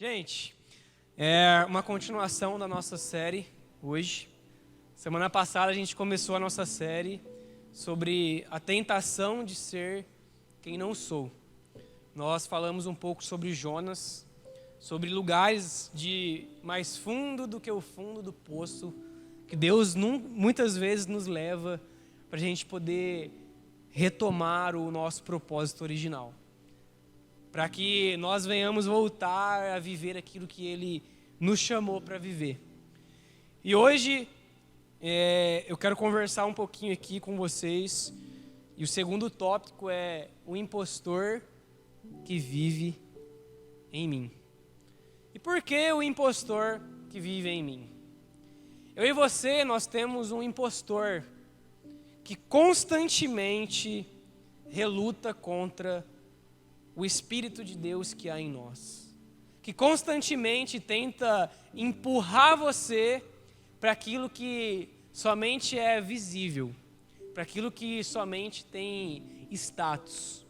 Gente, é uma continuação da nossa série hoje. Semana passada a gente começou a nossa série sobre a tentação de ser quem não sou. Nós falamos um pouco sobre Jonas, sobre lugares de mais fundo do que o fundo do poço, que Deus muitas vezes nos leva para a gente poder retomar o nosso propósito original. Para que nós venhamos voltar a viver aquilo que Ele nos chamou para viver. E hoje eu quero conversar um pouquinho aqui com vocês. E o segundo tópico é o impostor que vive em mim. E por que o impostor que vive em mim? Eu e você, nós temos um impostor que constantemente reluta contra o Espírito de Deus que há em nós, que constantemente tenta empurrar você para aquilo que somente é visível, para aquilo que somente tem status.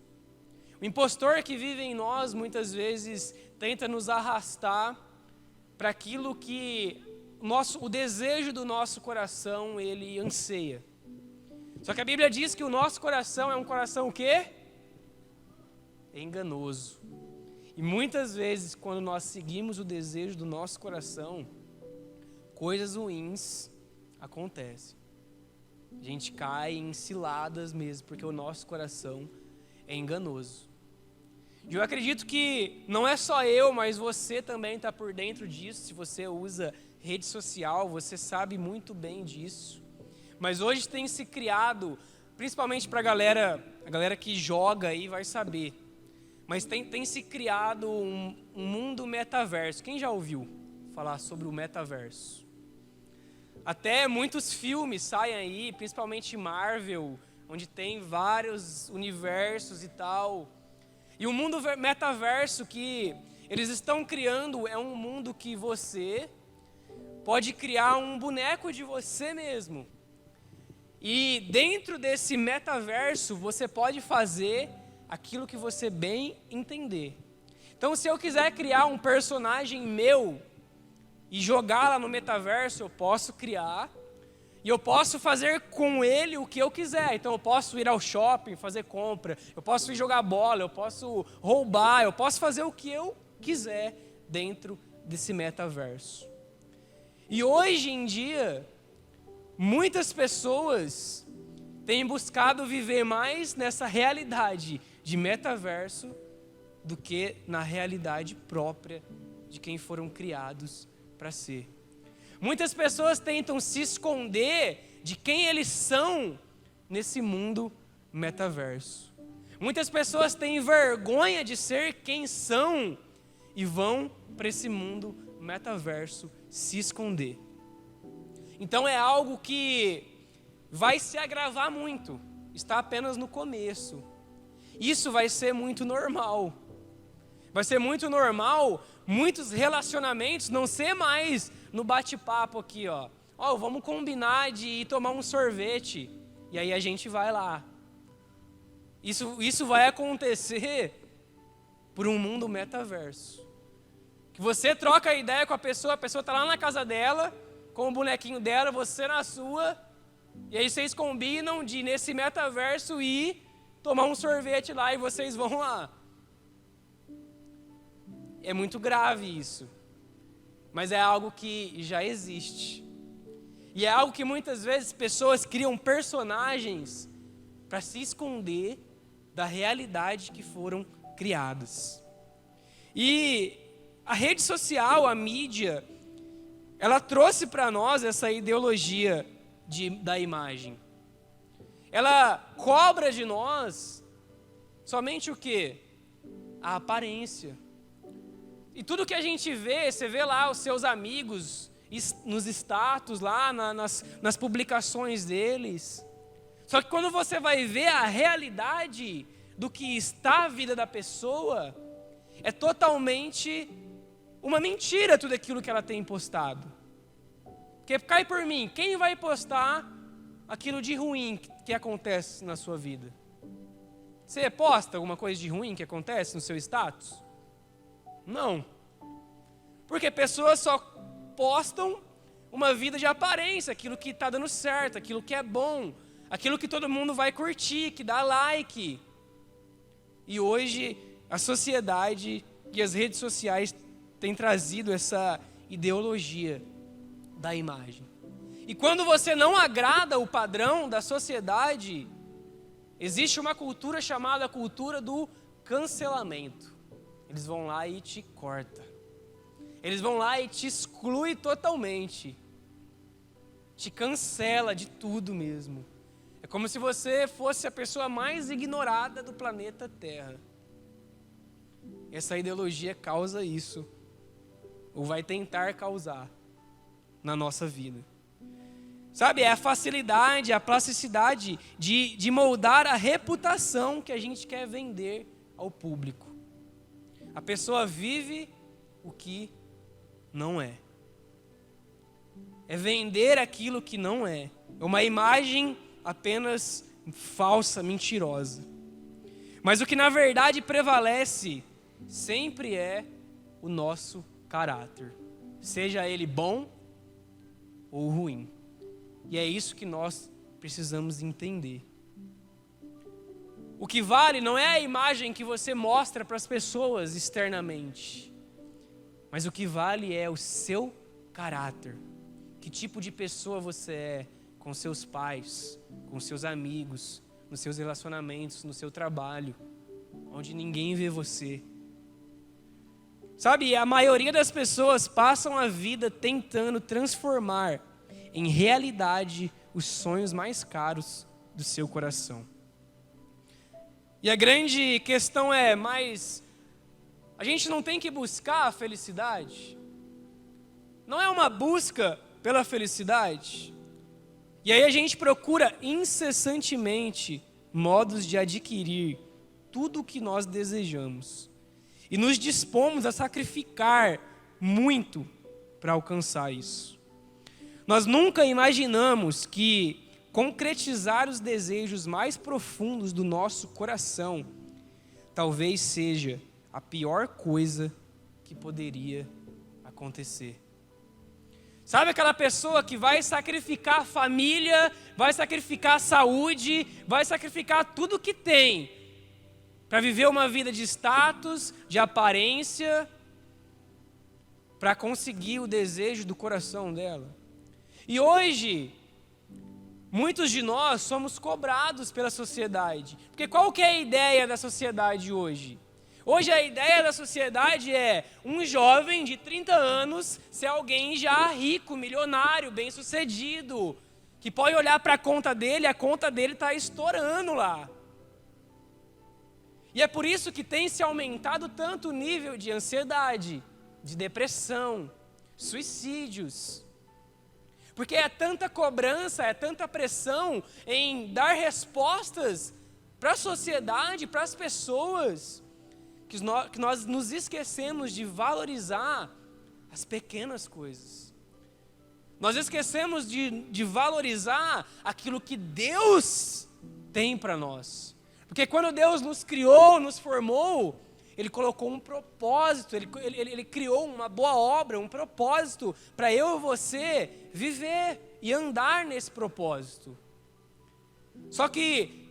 O impostor que vive em nós muitas vezes tenta nos arrastar para aquilo que o desejo do nosso coração ele anseia. Só que a Bíblia diz que o nosso coração é um coração o quê? É enganoso. E muitas vezes, quando nós seguimos o desejo do nosso coração, coisas ruins acontecem. A gente cai em ciladas mesmo, porque o nosso coração é enganoso. E eu acredito que não é só eu, mas você também está por dentro disso. Se você usa rede social, você sabe muito bem disso. Mas hoje tem se criado, principalmente para a galera que joga aí vai saber. Mas tem se criado um mundo metaverso. Quem já ouviu falar sobre o metaverso? Até muitos filmes saem aí, principalmente Marvel, onde tem vários universos e tal. E o mundo metaverso que eles estão criando é um mundo que você pode criar um boneco de você mesmo. E dentro desse metaverso você pode fazer aquilo que você bem entender. Então, se eu quiser criar um personagem meu e jogar lá no metaverso, eu posso criar e eu posso fazer com ele o que eu quiser. Então, eu posso ir ao shopping, fazer compra, eu posso ir jogar bola, eu posso roubar, eu posso fazer o que eu quiser dentro desse metaverso. E hoje em dia, muitas pessoas têm buscado viver mais nessa realidade de metaverso do que na realidade própria de quem foram criados para ser. Muitas pessoas tentam se esconder de quem eles são nesse mundo metaverso. Muitas pessoas têm vergonha de ser quem são e vão para esse mundo metaverso se esconder. Então é algo que vai se agravar muito, está apenas no começo. Isso vai ser muito normal. Vai ser muito normal muitos relacionamentos não ser mais no bate-papo aqui, ó. Vamos combinar de ir tomar um sorvete. E aí a gente vai lá. Isso vai acontecer por um mundo metaverso. Que você troca a ideia com a pessoa está lá na casa dela, com o bonequinho dela, você na sua, e aí vocês combinam de nesse metaverso ir tomar um sorvete lá e vocês vão lá. É muito grave isso, mas é algo que já existe. E é algo que muitas vezes pessoas criam personagens para se esconder da realidade que foram criadas. E a rede social, a mídia, ela trouxe para nós essa ideologia da imagem. Ela cobra de nós somente o quê? A aparência. E tudo que a gente vê, você vê lá os seus amigos nos status, lá nas publicações deles. Só que quando você vai ver a realidade do que está a vida da pessoa, é totalmente uma mentira tudo aquilo que ela tem postado. Porque cai por mim, quem vai postar aquilo de ruim que acontece na sua vida? Você posta alguma coisa de ruim que acontece no seu status? Não. Porque pessoas só postam uma vida de aparência, aquilo que está dando certo, aquilo que é bom, aquilo que todo mundo vai curtir, que dá like. E hoje a sociedade e as redes sociais têm trazido essa ideologia da imagem. E quando você não agrada o padrão da sociedade, existe uma cultura chamada cultura do cancelamento. Eles vão lá e te cortam. Eles vão lá e te excluem totalmente. Te cancela de tudo mesmo. É como se você fosse a pessoa mais ignorada do planeta Terra. Essa ideologia causa isso, ou vai tentar causar na nossa vida. Sabe, é a facilidade, a plasticidade de moldar a reputação que a gente quer vender ao público. A pessoa vive o que não é. É vender aquilo que não é. É uma imagem apenas falsa, mentirosa. Mas o que na verdade prevalece sempre é o nosso caráter. Seja ele bom ou ruim. E é isso que nós precisamos entender. O que vale não é a imagem que você mostra para as pessoas externamente, mas o que vale é o seu caráter. Que tipo de pessoa você é com seus pais, com seus amigos, nos seus relacionamentos, no seu trabalho, onde ninguém vê você. Sabe, a maioria das pessoas passam a vida tentando transformar em realidade os sonhos mais caros do seu coração. E a grande questão é, mas a gente não tem que buscar a felicidade? Não é uma busca pela felicidade? E aí a gente procura incessantemente modos de adquirir tudo o que nós desejamos. E nos dispomos a sacrificar muito para alcançar isso. Nós nunca imaginamos que concretizar os desejos mais profundos do nosso coração talvez seja a pior coisa que poderia acontecer. Sabe aquela pessoa que vai sacrificar a família, vai sacrificar a saúde, vai sacrificar tudo que tem para viver uma vida de status, de aparência, para conseguir o desejo do coração dela? E hoje, muitos de nós somos cobrados pela sociedade. Porque qual que é a ideia da sociedade hoje? Hoje a ideia da sociedade é um jovem de 30 anos ser alguém já rico, milionário, bem-sucedido, que pode olhar para a conta dele está estourando lá. E é por isso que tem se aumentado tanto o nível de ansiedade, de depressão, suicídios. Porque é tanta cobrança, é tanta pressão em dar respostas para a sociedade, para as pessoas, que nós nos esquecemos de valorizar as pequenas coisas. Nós esquecemos de valorizar aquilo que Deus tem para nós. Porque quando Deus nos criou, nos formou, Ele colocou um propósito, ele criou uma boa obra, um propósito para eu e você viver e andar nesse propósito. Só que,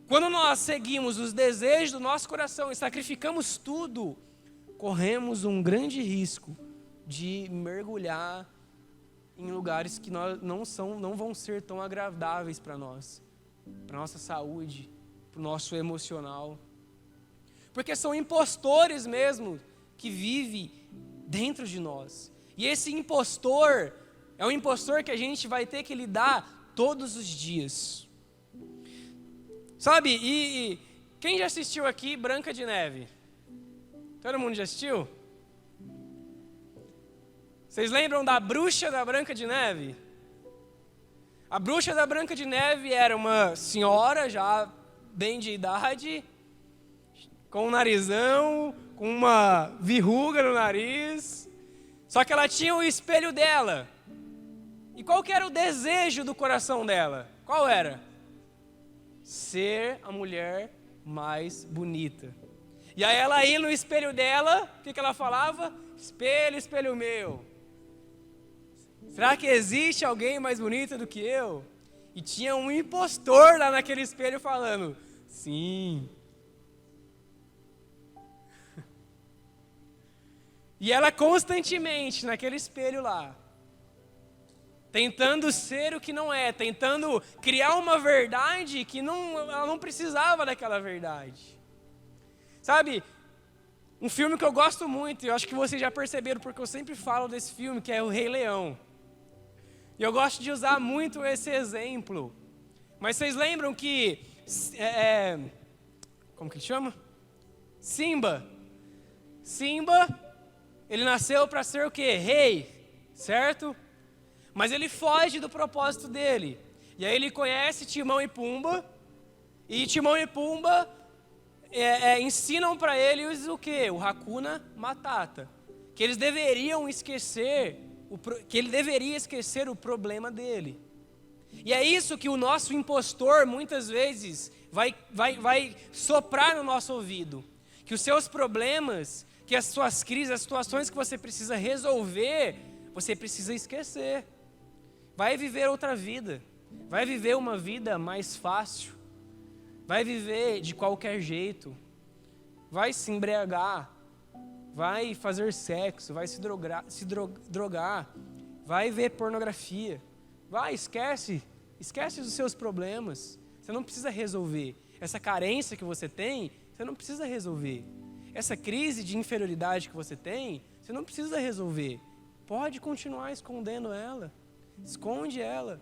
quando nós seguimos os desejos do nosso coração e sacrificamos tudo, corremos um grande risco de mergulhar em lugares que não vão ser tão agradáveis para nós, para a nossa saúde, para o nosso emocional. Porque são impostores mesmo que vivem dentro de nós. E esse impostor é um impostor que a gente vai ter que lidar todos os dias. Sabe, e quem já assistiu aqui Branca de Neve? Todo mundo já assistiu? Vocês lembram da bruxa da Branca de Neve? A bruxa da Branca de Neve era uma senhora já bem de idade, com um narizão, com uma verruga no nariz. Só que ela tinha o espelho dela. E qual que era o desejo do coração dela? Qual era? Ser a mulher mais bonita. E aí ela ia no espelho dela, o que ela falava? espelho, espelho meu, será que existe alguém mais bonito do que eu? E tinha um impostor lá naquele espelho falando, sim. E ela constantemente naquele espelho lá, tentando ser o que não é, tentando criar uma verdade que ela não precisava daquela verdade. Sabe, um filme que eu gosto muito, e eu acho que vocês já perceberam porque eu sempre falo desse filme, que é o Rei Leão. E eu gosto de usar muito esse exemplo. Mas vocês lembram que, como que ele chama? Simba, ele nasceu para ser o quê? Rei, certo? Mas ele foge do propósito dele. E aí ele conhece Timão e Pumba. E Timão e Pumba ensinam para eles o quê? O Hakuna Matata. Que eles deveriam esquecer, que ele deveria esquecer o problema dele. E é isso que o nosso impostor muitas vezes vai soprar no nosso ouvido. Que os seus problemas, que as suas crises, as situações que você precisa resolver, você precisa esquecer. Vai viver outra vida. Vai viver uma vida mais fácil. Vai viver de qualquer jeito. Vai se embriagar. Vai fazer sexo. Vai se drogar. Vai ver pornografia. Vai, esquece dos seus problemas. Você não precisa resolver. Essa carência que você tem, você não precisa resolver. Essa crise de inferioridade que você tem, você não precisa resolver. Pode continuar escondendo ela. Esconde ela.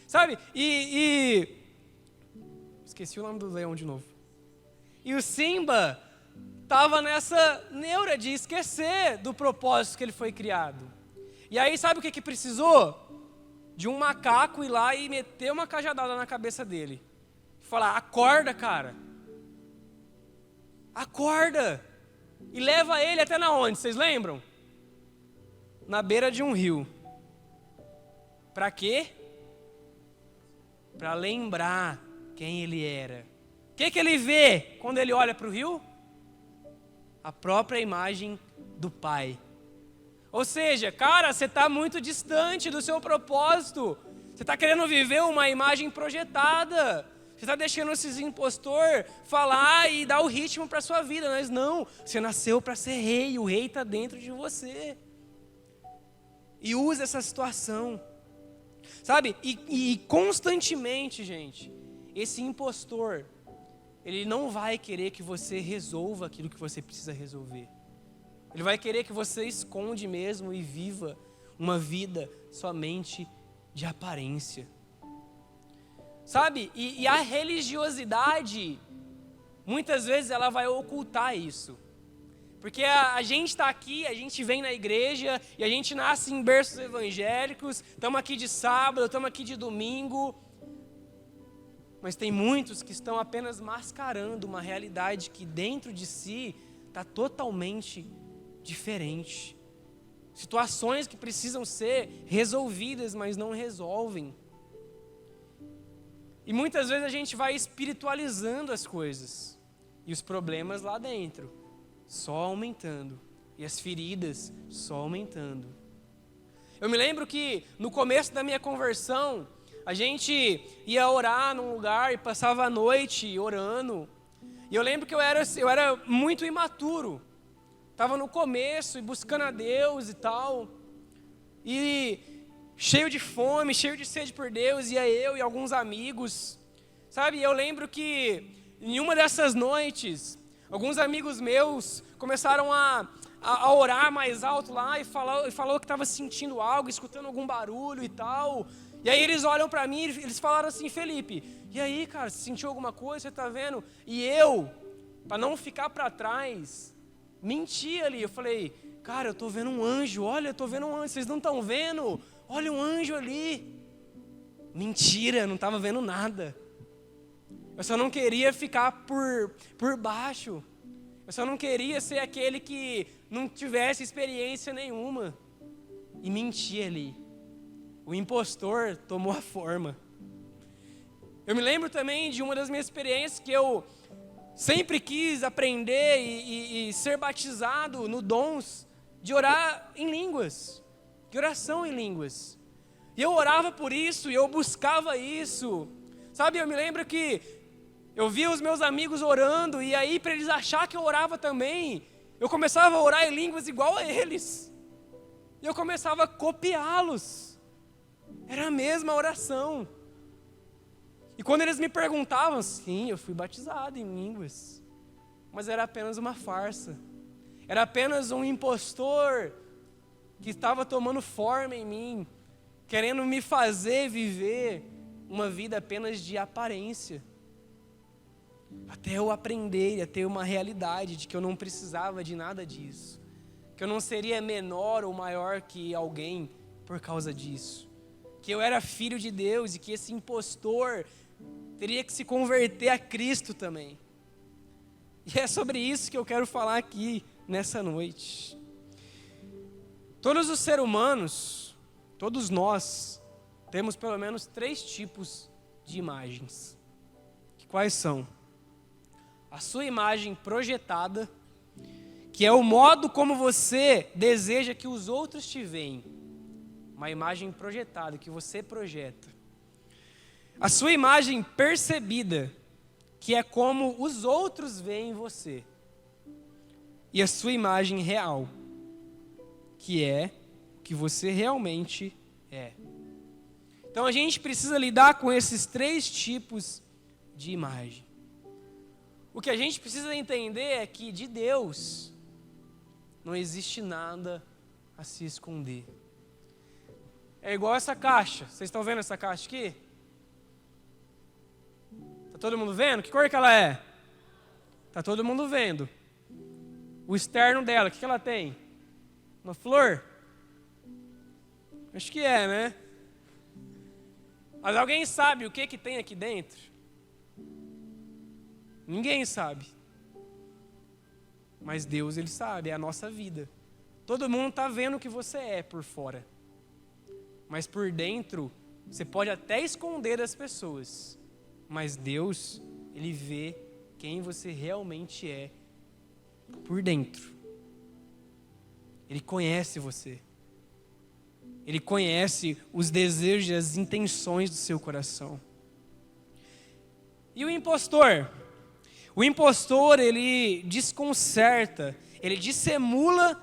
Sabe? Esqueci o nome do leão de novo. E o Simba estava nessa neura de esquecer do propósito que ele foi criado. E aí sabe o que precisou? De um macaco ir lá e meter uma cajadada na cabeça dele. Falar, acorda, cara. Acorda. E leva ele até na onde? Vocês lembram? Na beira de um rio. Para quê? Para lembrar quem ele era. O que ele vê quando ele olha para o rio? A própria imagem do Pai. Ou seja, cara, você está muito distante do seu propósito. Você está querendo viver uma imagem projetada. Você está deixando esses impostor falar e dar o ritmo para a sua vida. Mas não, você nasceu para ser rei. O rei está dentro de você. E usa essa situação. Sabe? E constantemente, gente, esse impostor, ele não vai querer que você resolva aquilo que você precisa resolver. Ele vai querer que você esconde mesmo e viva uma vida somente de aparência. Sabe? E a religiosidade, muitas vezes ela vai ocultar isso. Porque a gente está aqui, a gente vem na igreja e a gente nasce em berços evangélicos, estamos aqui de sábado, estamos aqui de domingo. Mas tem muitos que estão apenas mascarando uma realidade que dentro de si está totalmente diferente. Situações que precisam ser resolvidas, mas não resolvem. E muitas vezes a gente vai espiritualizando as coisas. E os problemas lá dentro só aumentando. E as feridas só aumentando. Eu me lembro que no começo da minha conversão, a gente ia orar num lugar e passava a noite orando. E eu lembro que eu era muito imaturo. Estava no começo e buscando a Deus e tal. E cheio de fome, cheio de sede por Deus, ia eu e alguns amigos. Sabe, eu lembro que em uma dessas noites, alguns amigos meus começaram a orar mais alto lá e falou que estava sentindo algo, escutando algum barulho e tal. E aí eles olham para mim e eles falaram assim, Felipe, e aí, cara, você sentiu alguma coisa, você está vendo? E eu, para não ficar para trás, menti ali. Eu falei, cara, eu estou vendo um anjo, olha, eu estou vendo um anjo, vocês não estão vendo? Olha um anjo ali. Mentira, eu não estava vendo nada. Eu só não queria ficar por baixo. Eu só não queria ser aquele que não tivesse experiência nenhuma. E menti ali. O impostor tomou a forma. Eu me lembro também de uma das minhas experiências que eu sempre quis aprender e ser batizado no dons de orar em línguas, de oração em línguas. E eu orava por isso, e eu buscava isso. Sabe, eu me lembro que eu via os meus amigos orando, e aí para eles acharem que eu orava também, eu começava a orar em línguas igual a eles. E eu começava a copiá-los. Era a mesma oração. E quando eles me perguntavam, sim, eu fui batizado em línguas. Mas era apenas uma farsa. Era apenas um impostor que estava tomando forma em mim, querendo me fazer viver uma vida apenas de aparência. Até eu aprender a ter uma realidade de que eu não precisava de nada disso. Que eu não seria menor ou maior que alguém por causa disso. Que eu era filho de Deus e que esse impostor teria que se converter a Cristo também. E é sobre isso que eu quero falar aqui nessa noite. Todos os seres humanos, todos nós, temos pelo menos 3 tipos de imagens. Quais são? A sua imagem projetada, que é o modo como você deseja que os outros te veem. Uma imagem projetada, que você projeta. A sua imagem percebida, que é como os outros veem você. E a sua imagem real, que é o que você realmente é. Então a gente precisa lidar com esses 3 tipos de imagem. O que a gente precisa entender é que de Deus não existe nada a se esconder. É igual essa caixa. Vocês estão vendo essa caixa aqui? Está todo mundo vendo? Que cor que ela é? Está todo mundo vendo. O externo dela, o que ela tem? Uma flor? Acho que é, né? Mas alguém sabe o que tem aqui dentro? Ninguém sabe. Mas Deus, Ele sabe, é a nossa vida. Todo mundo está vendo o que você é por fora. Mas por dentro, você pode até esconder das pessoas. Mas Deus, Ele vê quem você realmente é por dentro. Ele conhece você. Ele conhece os desejos e as intenções do seu coração. E o impostor? O impostor, ele desconcerta, ele dissimula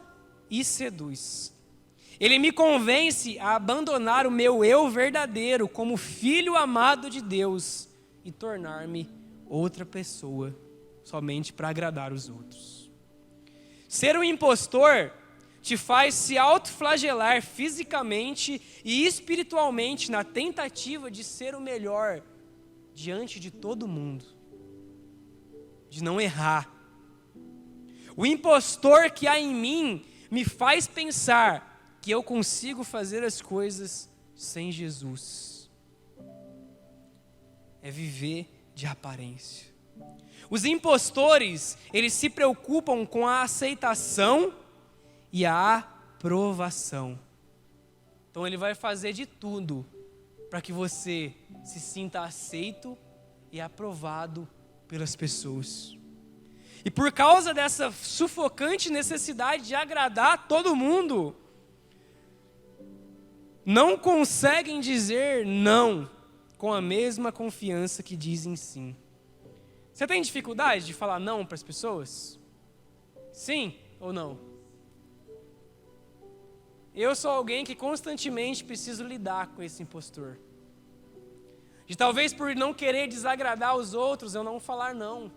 e seduz. Ele me convence a abandonar o meu eu verdadeiro como filho amado de Deus e tornar-me outra pessoa, somente para agradar os outros. Ser um impostor te faz se autoflagelar fisicamente e espiritualmente na tentativa de ser o melhor diante de todo mundo, de não errar. O impostor que há em mim me faz pensar que eu consigo fazer as coisas sem Jesus. É viver de aparência. Os impostores, eles se preocupam com a aceitação e a aprovação. Então ele vai fazer de tudo para que você se sinta aceito e aprovado pelas pessoas. E por causa dessa sufocante necessidade de agradar todo mundo, não conseguem dizer não com a mesma confiança que dizem sim. Você tem dificuldade de falar não para as pessoas? Sim ou não? Eu sou alguém que constantemente preciso lidar com esse impostor. De talvez por não querer desagradar os outros, eu não falar não.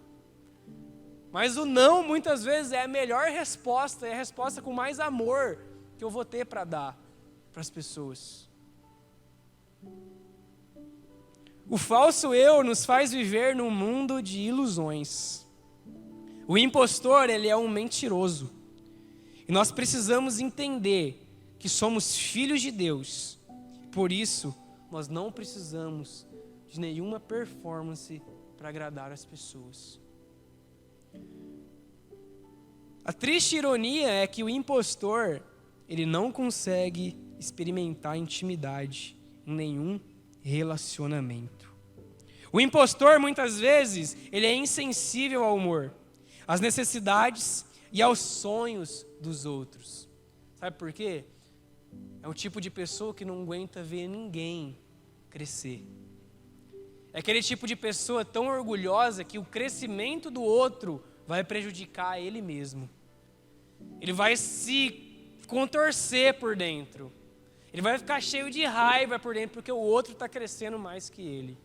Mas o não, muitas vezes, é a melhor resposta, é a resposta com mais amor que eu vou ter para dar para as pessoas. O falso eu nos faz viver num mundo de ilusões. O impostor, ele é um mentiroso. E nós precisamos entender que somos filhos de Deus. Por isso, nós não precisamos de nenhuma performance para agradar as pessoas. A triste ironia é que o impostor, ele não consegue experimentar intimidade em nenhum relacionamento. O impostor, muitas vezes, ele é insensível ao humor, às necessidades e aos sonhos dos outros. Sabe por quê? É um tipo de pessoa que não aguenta ver ninguém crescer. É aquele tipo de pessoa tão orgulhosa que o crescimento do outro vai prejudicar ele mesmo. Ele vai se contorcer por dentro. Ele vai ficar cheio de raiva por dentro porque o outro está crescendo mais que ele.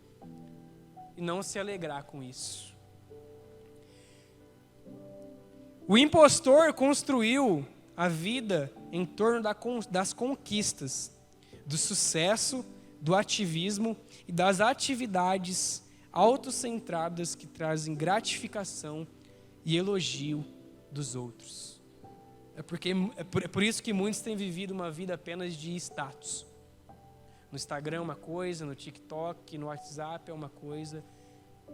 E não se alegrar com isso. O impostor construiu a vida em torno das conquistas, do sucesso, do ativismo e das atividades autocentradas que trazem gratificação e elogio dos outros. É por isso que muitos têm vivido uma vida apenas de status. No Instagram é uma coisa, no TikTok, no WhatsApp é uma coisa,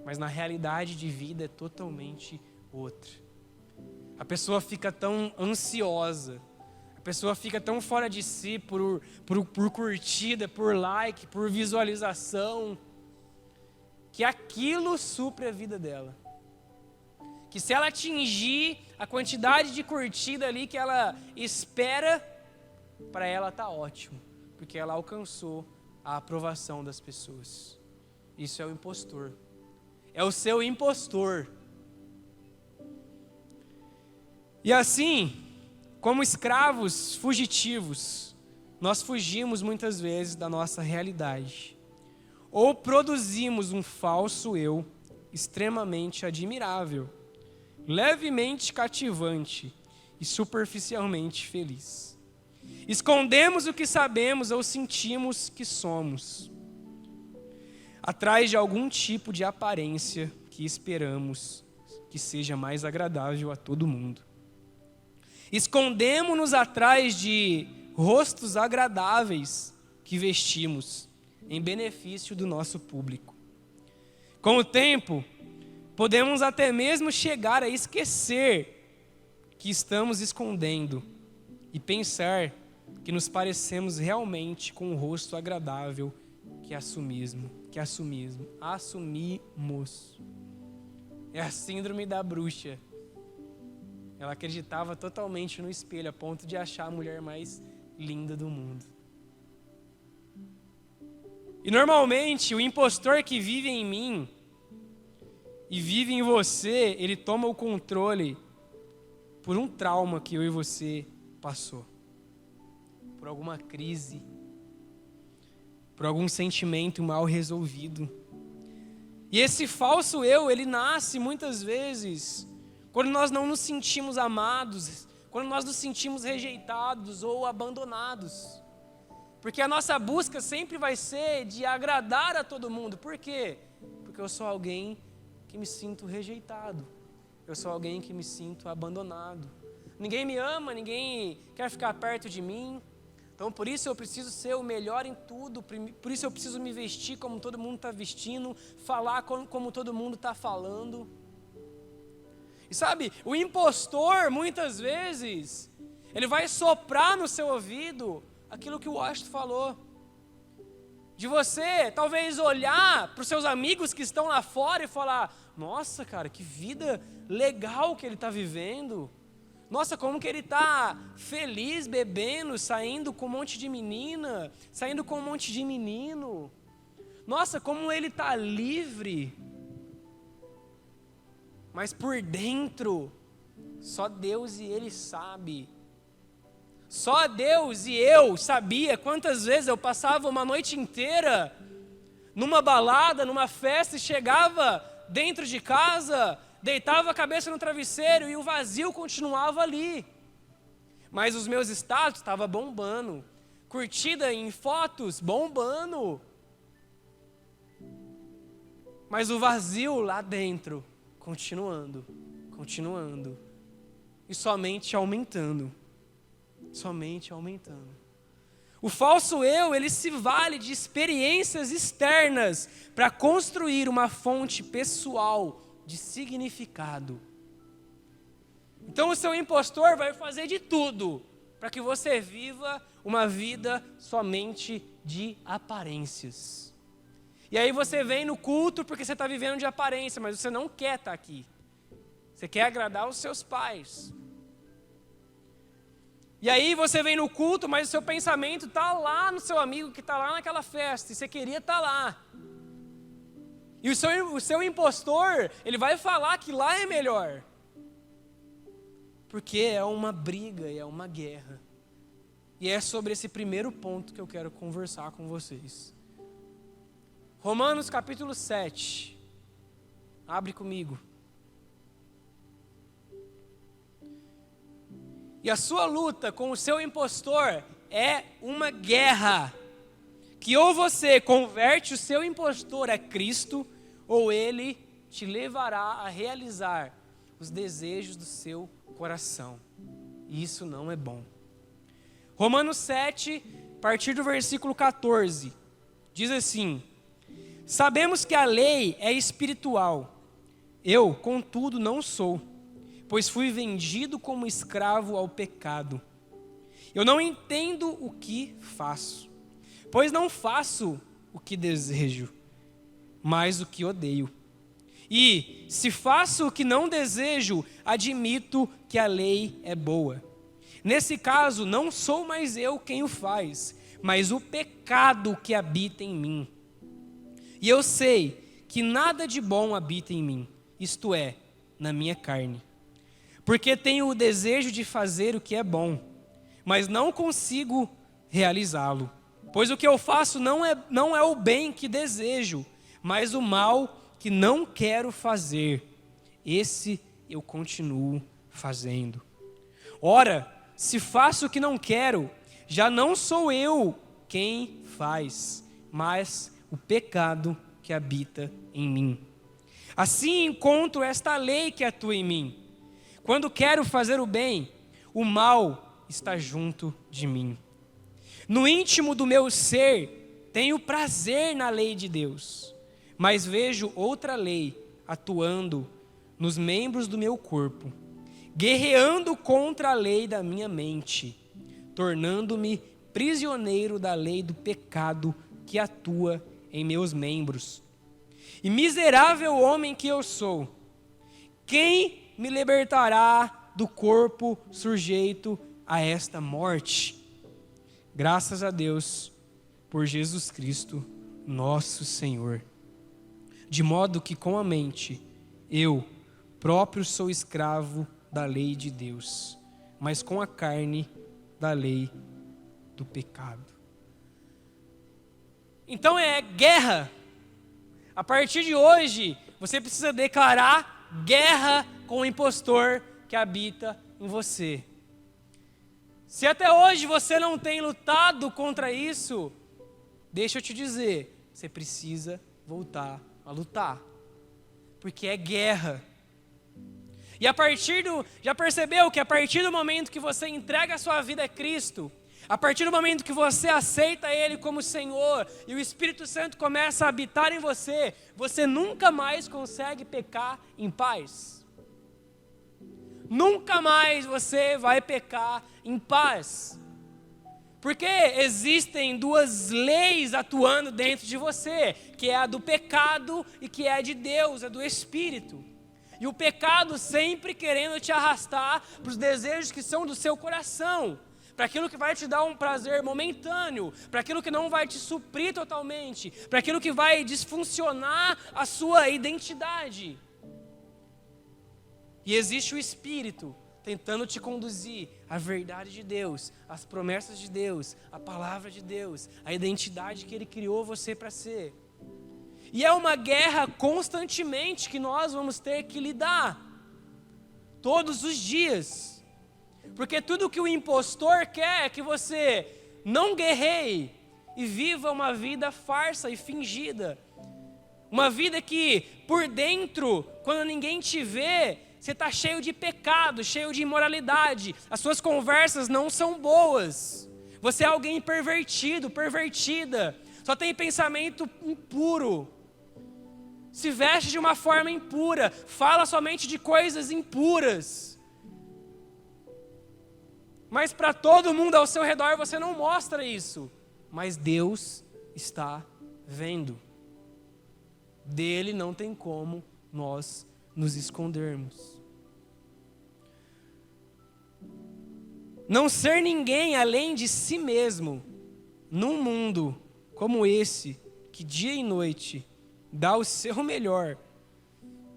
mas na realidade de vida é totalmente outra. A pessoa fica tão ansiosa, a pessoa fica tão fora de si por curtida, por like, por visualização, que aquilo supre a vida dela. Que se ela atingir a quantidade de curtida ali que ela espera, para ela tá ótimo, porque ela alcançou a aprovação das pessoas. Isso é o impostor. É o seu impostor. E assim, como escravos fugitivos, nós fugimos muitas vezes da nossa realidade. Ou produzimos um falso eu extremamente admirável, levemente cativante e superficialmente feliz. Escondemos o que sabemos ou sentimos que somos, atrás de algum tipo de aparência que esperamos que seja mais agradável a todo mundo. Escondemos-nos atrás de rostos agradáveis que vestimos em benefício do nosso público. Com o tempo, podemos até mesmo chegar a esquecer que estamos escondendo e pensar que nos parecemos realmente com um rosto agradável que assumimos. É a síndrome da bruxa. Ela acreditava totalmente no espelho, a ponto de achar a mulher mais linda do mundo. E normalmente, o impostor que vive em mim e vive em você, ele toma o controle por um trauma que eu e você passou. Por alguma crise, por algum sentimento mal resolvido. E esse falso eu, ele nasce muitas vezes quando nós não nos sentimos amados, quando nós nos sentimos rejeitados ou abandonados. Porque a nossa busca sempre vai ser de agradar a todo mundo. Por quê? Porque eu sou alguém que me sinto rejeitado. Eu sou alguém que me sinto abandonado. Ninguém me ama, ninguém quer ficar perto de mim. Então, por isso eu preciso ser o melhor em tudo. Por isso eu preciso me vestir como todo mundo está vestindo, falar como todo mundo está falando. E sabe, o impostor, muitas vezes, ele vai soprar no seu ouvido aquilo que o Washington falou. De você, talvez, olhar para os seus amigos que estão lá fora e falar: nossa, cara, que vida legal que ele está vivendo. Nossa, como que ele está feliz, bebendo, saindo com um monte de menina, saindo com um monte de menino. Nossa, como ele está livre. Mas por dentro, só Deus e Ele sabe. Só Deus e eu sabia quantas vezes eu passava uma noite inteira numa balada, numa festa e chegava dentro de casa, deitava a cabeça no travesseiro e o vazio continuava ali. Mas os meus status estavam bombando, curtida em fotos bombando. Mas o vazio lá dentro continuando e somente aumentando. O falso eu, ele se vale de experiências externas para construir uma fonte pessoal de significado. Então o seu impostor vai fazer de tudo para que você viva uma vida somente de aparências. E aí você vem no culto porque você está vivendo de aparência, mas você não quer estar aqui. Você quer agradar os seus pais. E aí você vem no culto, mas o seu pensamento está lá no seu amigo que está lá naquela festa, e você queria estar lá. E o seu impostor, ele vai falar que lá é melhor. Porque é uma briga e é uma guerra. E é sobre esse primeiro ponto que eu quero conversar com vocês. Romanos capítulo 7. Abre comigo. E a sua luta com o seu impostor é uma guerra. Que ou você converte o seu impostor a Cristo, ou ele te levará a realizar os desejos do seu coração. E isso não é bom. Romanos 7, a partir do versículo 14, diz assim: sabemos que a lei é espiritual. Eu, contudo, não sou, pois fui vendido como escravo ao pecado. Eu não entendo o que faço, pois não faço o que desejo, mas o que odeio. E, se faço o que não desejo, admito que a lei é boa. Nesse caso, não sou mais eu quem o faz, mas o pecado que habita em mim. E eu sei que nada de bom habita em mim, isto é, na minha carne. Porque tenho o desejo de fazer o que é bom, mas não consigo realizá-lo. Pois o que eu faço não é o bem que desejo, mas o mal que não quero fazer. Esse eu continuo fazendo. Ora, se faço o que não quero, já não sou eu quem faz, mas o pecado que habita em mim. Assim encontro esta lei que atua em mim. Quando quero fazer o bem, o mal está junto de mim. No íntimo do meu ser, tenho prazer na lei de Deus, mas vejo outra lei atuando nos membros do meu corpo, guerreando contra a lei da minha mente, tornando-me prisioneiro da lei do pecado que atua em meus membros. E miserável homem que eu sou, quem me libertará do corpo sujeito a esta morte? Graças a Deus por Jesus Cristo, nosso Senhor. De modo que com a mente, eu próprio sou escravo da lei de Deus, mas com a carne, da lei do pecado. Então é guerra. A partir de hoje, você precisa declarar guerra com o impostor que habita em você. Se até hoje você não tem lutado contra isso, deixa eu te dizer, você precisa voltar a lutar. Porque é guerra. E já percebeu que a partir do momento que você entrega a sua vida a Cristo, a partir do momento que você aceita Ele como Senhor e o Espírito Santo começa a habitar em você, você nunca mais consegue pecar em paz. Nunca mais você vai pecar em paz. Porque existem duas leis atuando dentro de você, que é a do pecado e que é a de Deus, a do Espírito. E o pecado sempre querendo te arrastar para os desejos que são do seu coração, para aquilo que vai te dar um prazer momentâneo, para aquilo que não vai te suprir totalmente, para aquilo que vai disfuncionar a sua identidade. E existe o Espírito tentando te conduzir à verdade de Deus, às promessas de Deus, à palavra de Deus, à identidade que Ele criou você para ser. E é uma guerra constantemente que nós vamos ter que lidar, todos os dias. Porque tudo que o impostor quer é que você não guerreie e viva uma vida farsa e fingida. Uma vida que por dentro, quando ninguém te vê, você está cheio de pecado, cheio de imoralidade. As suas conversas não são boas. Você é alguém pervertido, pervertida. Só tem pensamento impuro. Se veste de uma forma impura. Fala somente de coisas impuras. Mas para todo mundo ao seu redor você não mostra isso. Mas Deus está vendo. Dele não tem como nós nos escondermos. não ser ninguém além de si mesmo, num mundo como esse, que dia e noite dá o seu melhor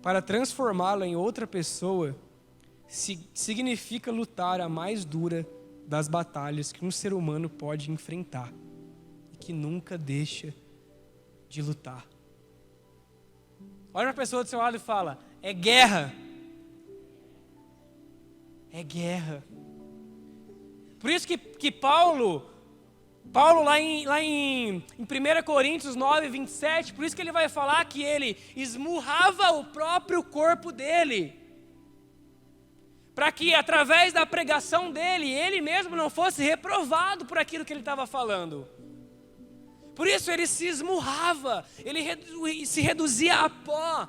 para transformá-lo em outra pessoa, significa lutar a mais dura das batalhas que um ser humano pode enfrentar e que nunca deixa de lutar. Olha para a pessoa do seu lado e fala: é guerra. É guerra. Por isso que Paulo lá em 1 Coríntios 9, 27, por isso que ele vai falar que ele esmurrava o próprio corpo dele, para que através da pregação dele, ele mesmo não fosse reprovado por aquilo que ele estava falando. Por isso ele se esmurrava, ele se reduzia a pó,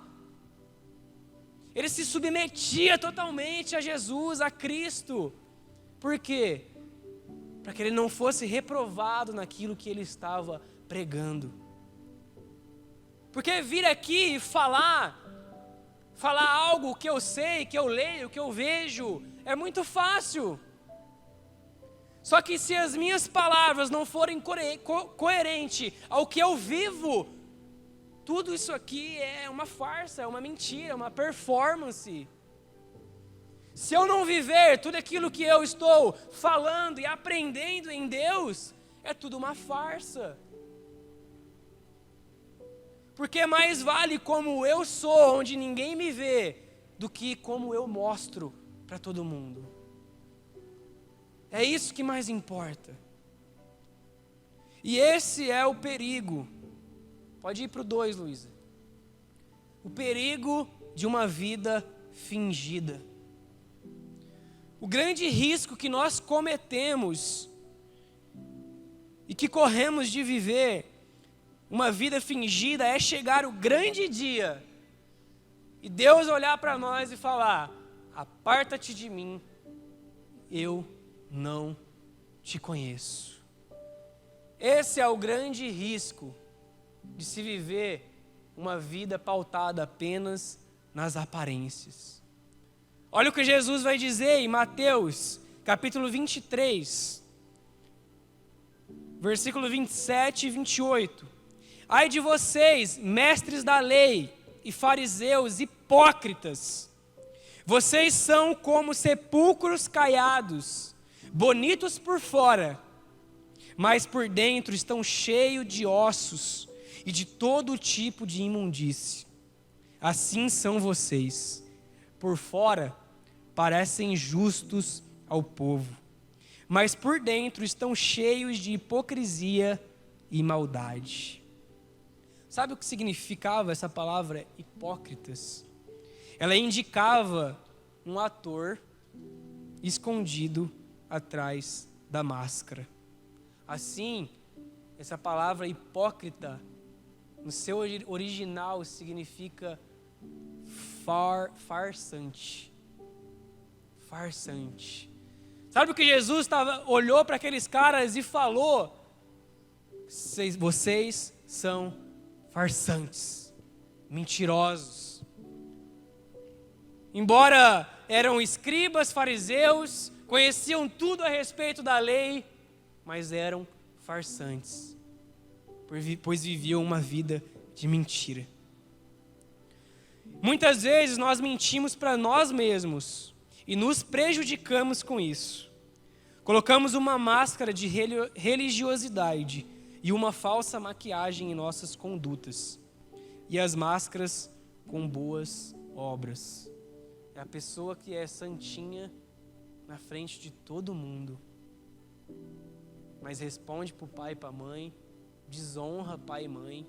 ele se submetia totalmente a Jesus, a Cristo. Por quê? Para que ele não fosse reprovado naquilo que ele estava pregando. Porque vir aqui e falar algo que eu sei, que eu leio, que eu vejo, é muito fácil. Só que se as minhas palavras não forem coerentes ao que eu vivo, tudo isso aqui é uma farsa, é uma mentira, é uma performance. Se eu não viver tudo aquilo que eu estou falando e aprendendo em Deus, é tudo uma farsa. Porque mais vale como eu sou, onde ninguém me vê, do que como eu mostro para todo mundo. É isso que mais importa. E esse é o perigo. Pode ir para o 2, Luísa. O perigo de uma vida fingida. O grande risco que nós cometemos e que corremos de viver uma vida fingida é chegar o grande dia e Deus olhar para nós e falar: aparta-te de mim, eu não te conheço. Esse é o grande risco de se viver uma vida pautada apenas nas aparências. Olha o que Jesus vai dizer em Mateus, capítulo 23, versículo 27 e 28. Ai de vocês, mestres da lei e fariseus hipócritas, vocês são como sepulcros caiados, bonitos por fora, mas por dentro estão cheios de ossos e de todo tipo de imundície. Assim são vocês. Por fora parecem justos ao povo, mas por dentro estão cheios de hipocrisia e maldade. Sabe o que significava essa palavra hipócritas? Ela indicava um ator escondido atrás da máscara. Assim, essa palavra hipócrita, no seu original, significa farsante. Farsante. Sabe o que Jesus olhou para aqueles caras e falou? Vocês são farsantes, mentirosos. Embora eram escribas, fariseus, conheciam tudo a respeito da lei, mas eram farsantes, pois viviam uma vida de mentira. Muitas vezes nós mentimos para nós mesmos e nos prejudicamos com isso. Colocamos uma máscara de religiosidade e uma falsa maquiagem em nossas condutas. E as máscaras com boas obras. É a pessoa que é santinha na frente de todo mundo, mas responde para o pai e para a mãe, desonra pai e mãe,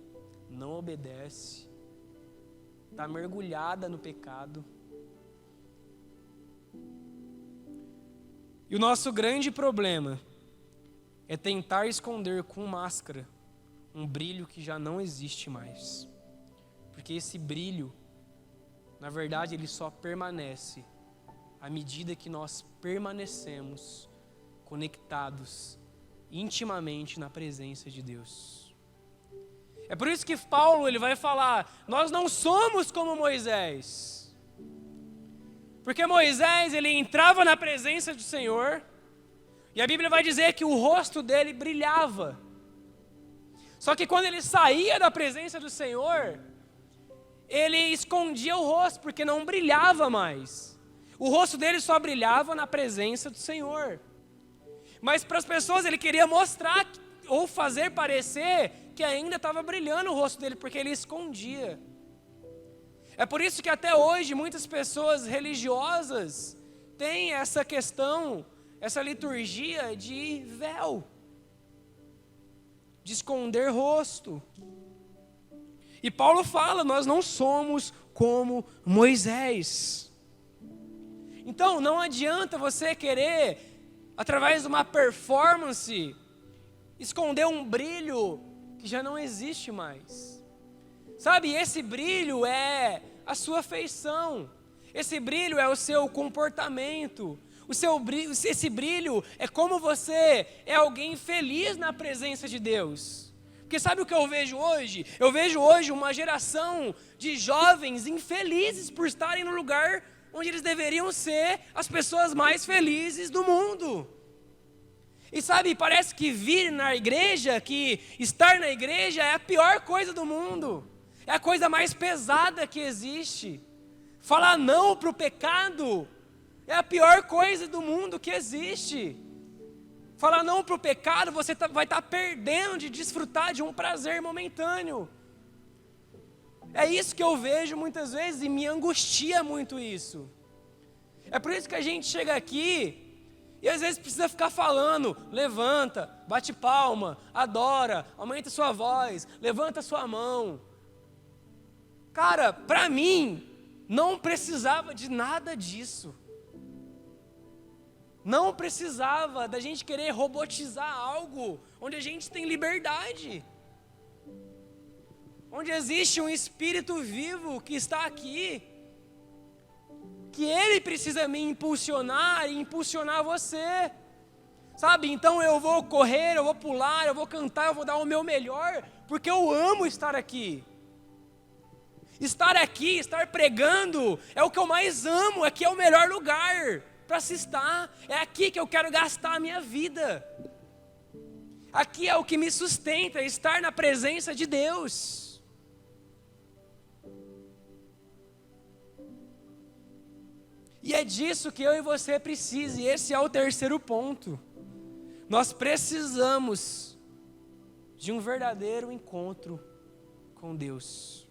não obedece, está mergulhada no pecado. E o nosso grande problema é tentar esconder com máscara um brilho que já não existe mais. Porque esse brilho, na verdade, ele só permanece à medida que nós permanecemos conectados intimamente na presença de Deus. É por isso que Paulo ele vai falar: nós não somos como Moisés. Porque Moisés ele entrava na presença do Senhor, E a Bíblia vai dizer que o rosto dele brilhava. Só que quando ele saía da presença do Senhor, ele escondia o rosto, porque não brilhava mais. O rosto dele só brilhava na presença do Senhor. Mas para as pessoas ele queria mostrar ou fazer parecer que ainda estava brilhando o rosto dele, porque ele escondia. É por isso que até hoje muitas pessoas religiosas têm essa questão, essa liturgia de véu, de esconder rosto. E Paulo fala, nós não somos como Moisés. Então não adianta você querer, através de uma performance, esconder um brilho que já não existe mais. Sabe, esse brilho é a sua feição, esse brilho é o seu comportamento, esse brilho é como você é alguém feliz na presença de Deus. Porque sabe o que eu vejo hoje? Eu vejo hoje uma geração de jovens infelizes por estarem no lugar onde eles deveriam ser as pessoas mais felizes do mundo. E sabe, parece que vir na igreja, que estar na igreja é a pior coisa do mundo. É a coisa mais pesada que existe. Falar não para o pecado é a pior coisa do mundo que existe. Falar não para o pecado, você vai estar perdendo de desfrutar de um prazer momentâneo. É isso que eu vejo muitas vezes e me angustia muito isso. É por isso que a gente chega aqui e às vezes precisa ficar falando, levanta, bate palma, adora, aumenta sua voz, levanta sua mão. Cara, para mim, não precisava de nada disso. Não precisava da gente querer robotizar algo onde a gente tem liberdade. Onde existe um espírito vivo que está aqui. Que ele precisa me impulsionar e impulsionar você. Sabe, então eu vou correr, eu vou pular, eu vou cantar, eu vou dar o meu melhor, porque eu amo estar aqui. Estar aqui, estar pregando, é o que eu mais amo, aqui é o melhor lugar para se estar. É aqui que eu quero gastar a minha vida. Aqui é o que me sustenta, estar na presença de Deus. E é disso que eu e você precisam, e esse é o terceiro ponto. Nós precisamos de um verdadeiro encontro com Deus.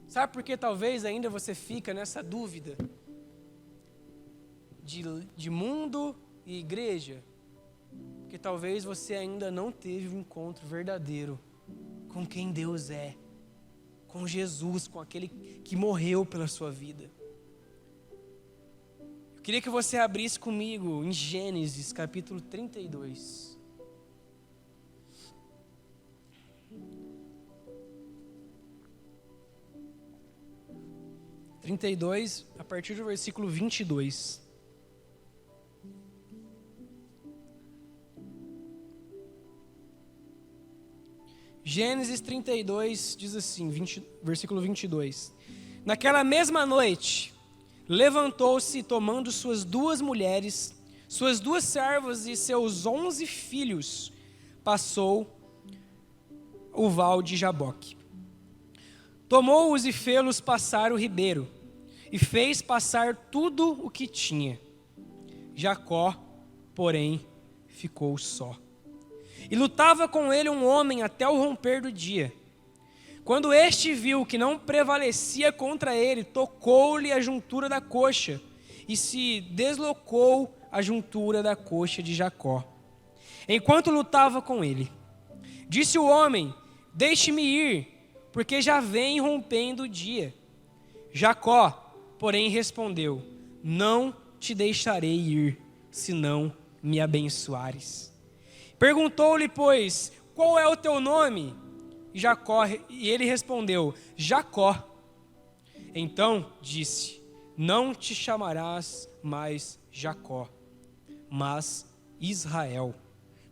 Sabe por que talvez ainda você fica nessa dúvida de mundo e igreja? Porque talvez você ainda não teve um encontro verdadeiro com quem Deus é, com Jesus, com aquele que morreu pela sua vida. Eu queria que você abrisse comigo em Gênesis capítulo 32. A partir do versículo 22. Gênesis 32 diz assim, versículo 22. Naquela mesma noite, levantou-se, tomando suas 2 mulheres, suas 2 servas e seus 11 filhos, passou o val de Jaboque. Tomou-os e fê-los passar o ribeiro, e fez passar tudo o que tinha. Jacó, porém, ficou só. E lutava com ele um homem até o romper do dia. Quando este viu que não prevalecia contra ele, tocou-lhe a juntura da coxa, e se deslocou a juntura da coxa de Jacó, enquanto lutava com ele. Disse o homem: deixe-me ir, porque já vem rompendo o dia. Jacó, porém, respondeu: não te deixarei ir, se não me abençoares. Perguntou-lhe, pois, qual é o teu nome? E ele respondeu: Jacó. Então disse: não te chamarás mais Jacó, mas Israel,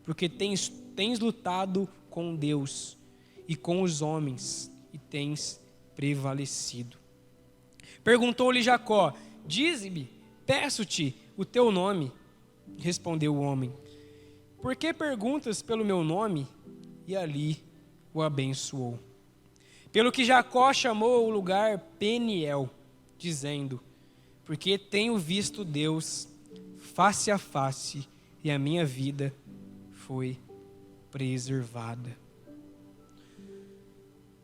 porque tens lutado com Deus e com os homens, e tens prevalecido. Perguntou-lhe Jacó: dize-me, peço-te, o teu nome. Respondeu o homem: por que perguntas pelo meu nome? E ali o abençoou. Pelo que Jacó chamou o lugar Peniel, dizendo: porque tenho visto Deus face a face e a minha vida foi preservada.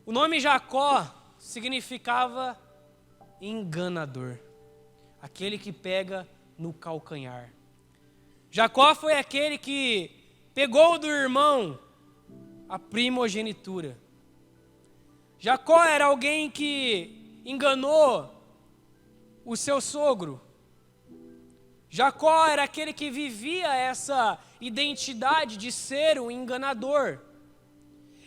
O nome Jacó significava enganador, aquele que pega no calcanhar. Jacó foi aquele que pegou do irmão a primogenitura. Jacó era alguém que enganou o seu sogro. Jacó era aquele que vivia essa identidade de ser um enganador.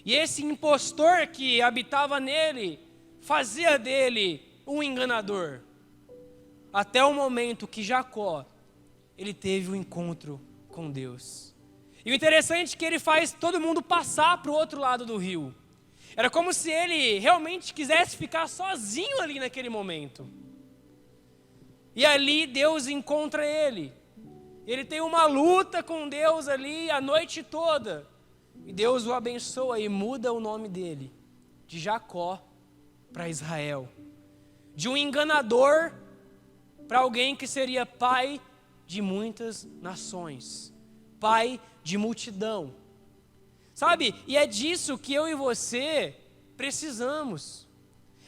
E esse impostor que habitava nele fazia dele um enganador. Até o momento que Jacó, ele teve um encontro com Deus. E o interessante é que ele faz todo mundo passar para o outro lado do rio. Era como se ele realmente quisesse ficar sozinho ali naquele momento. E ali Deus encontra ele. Ele tem uma luta com Deus ali a noite toda. E Deus o abençoa e muda o nome dele, de Jacó para Israel. De um enganador para alguém que seria pai de muitas nações. Pai de multidão. Sabe? E é disso que eu e você precisamos.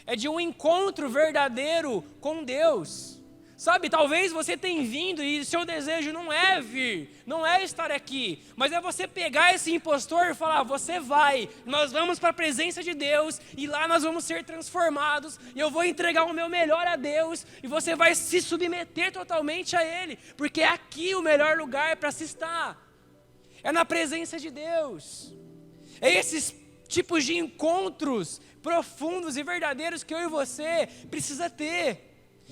É de um encontro verdadeiro com Deus. Sabe, talvez você tenha vindo e seu desejo não é vir, não é estar aqui, mas é você pegar esse impostor e falar: você vai, nós vamos para a presença de Deus e lá nós vamos ser transformados e eu vou entregar o meu melhor a Deus e você vai se submeter totalmente a Ele, porque é aqui o melhor lugar para se estar, é na presença de Deus. É esses tipos de encontros profundos e verdadeiros que eu e você precisa ter.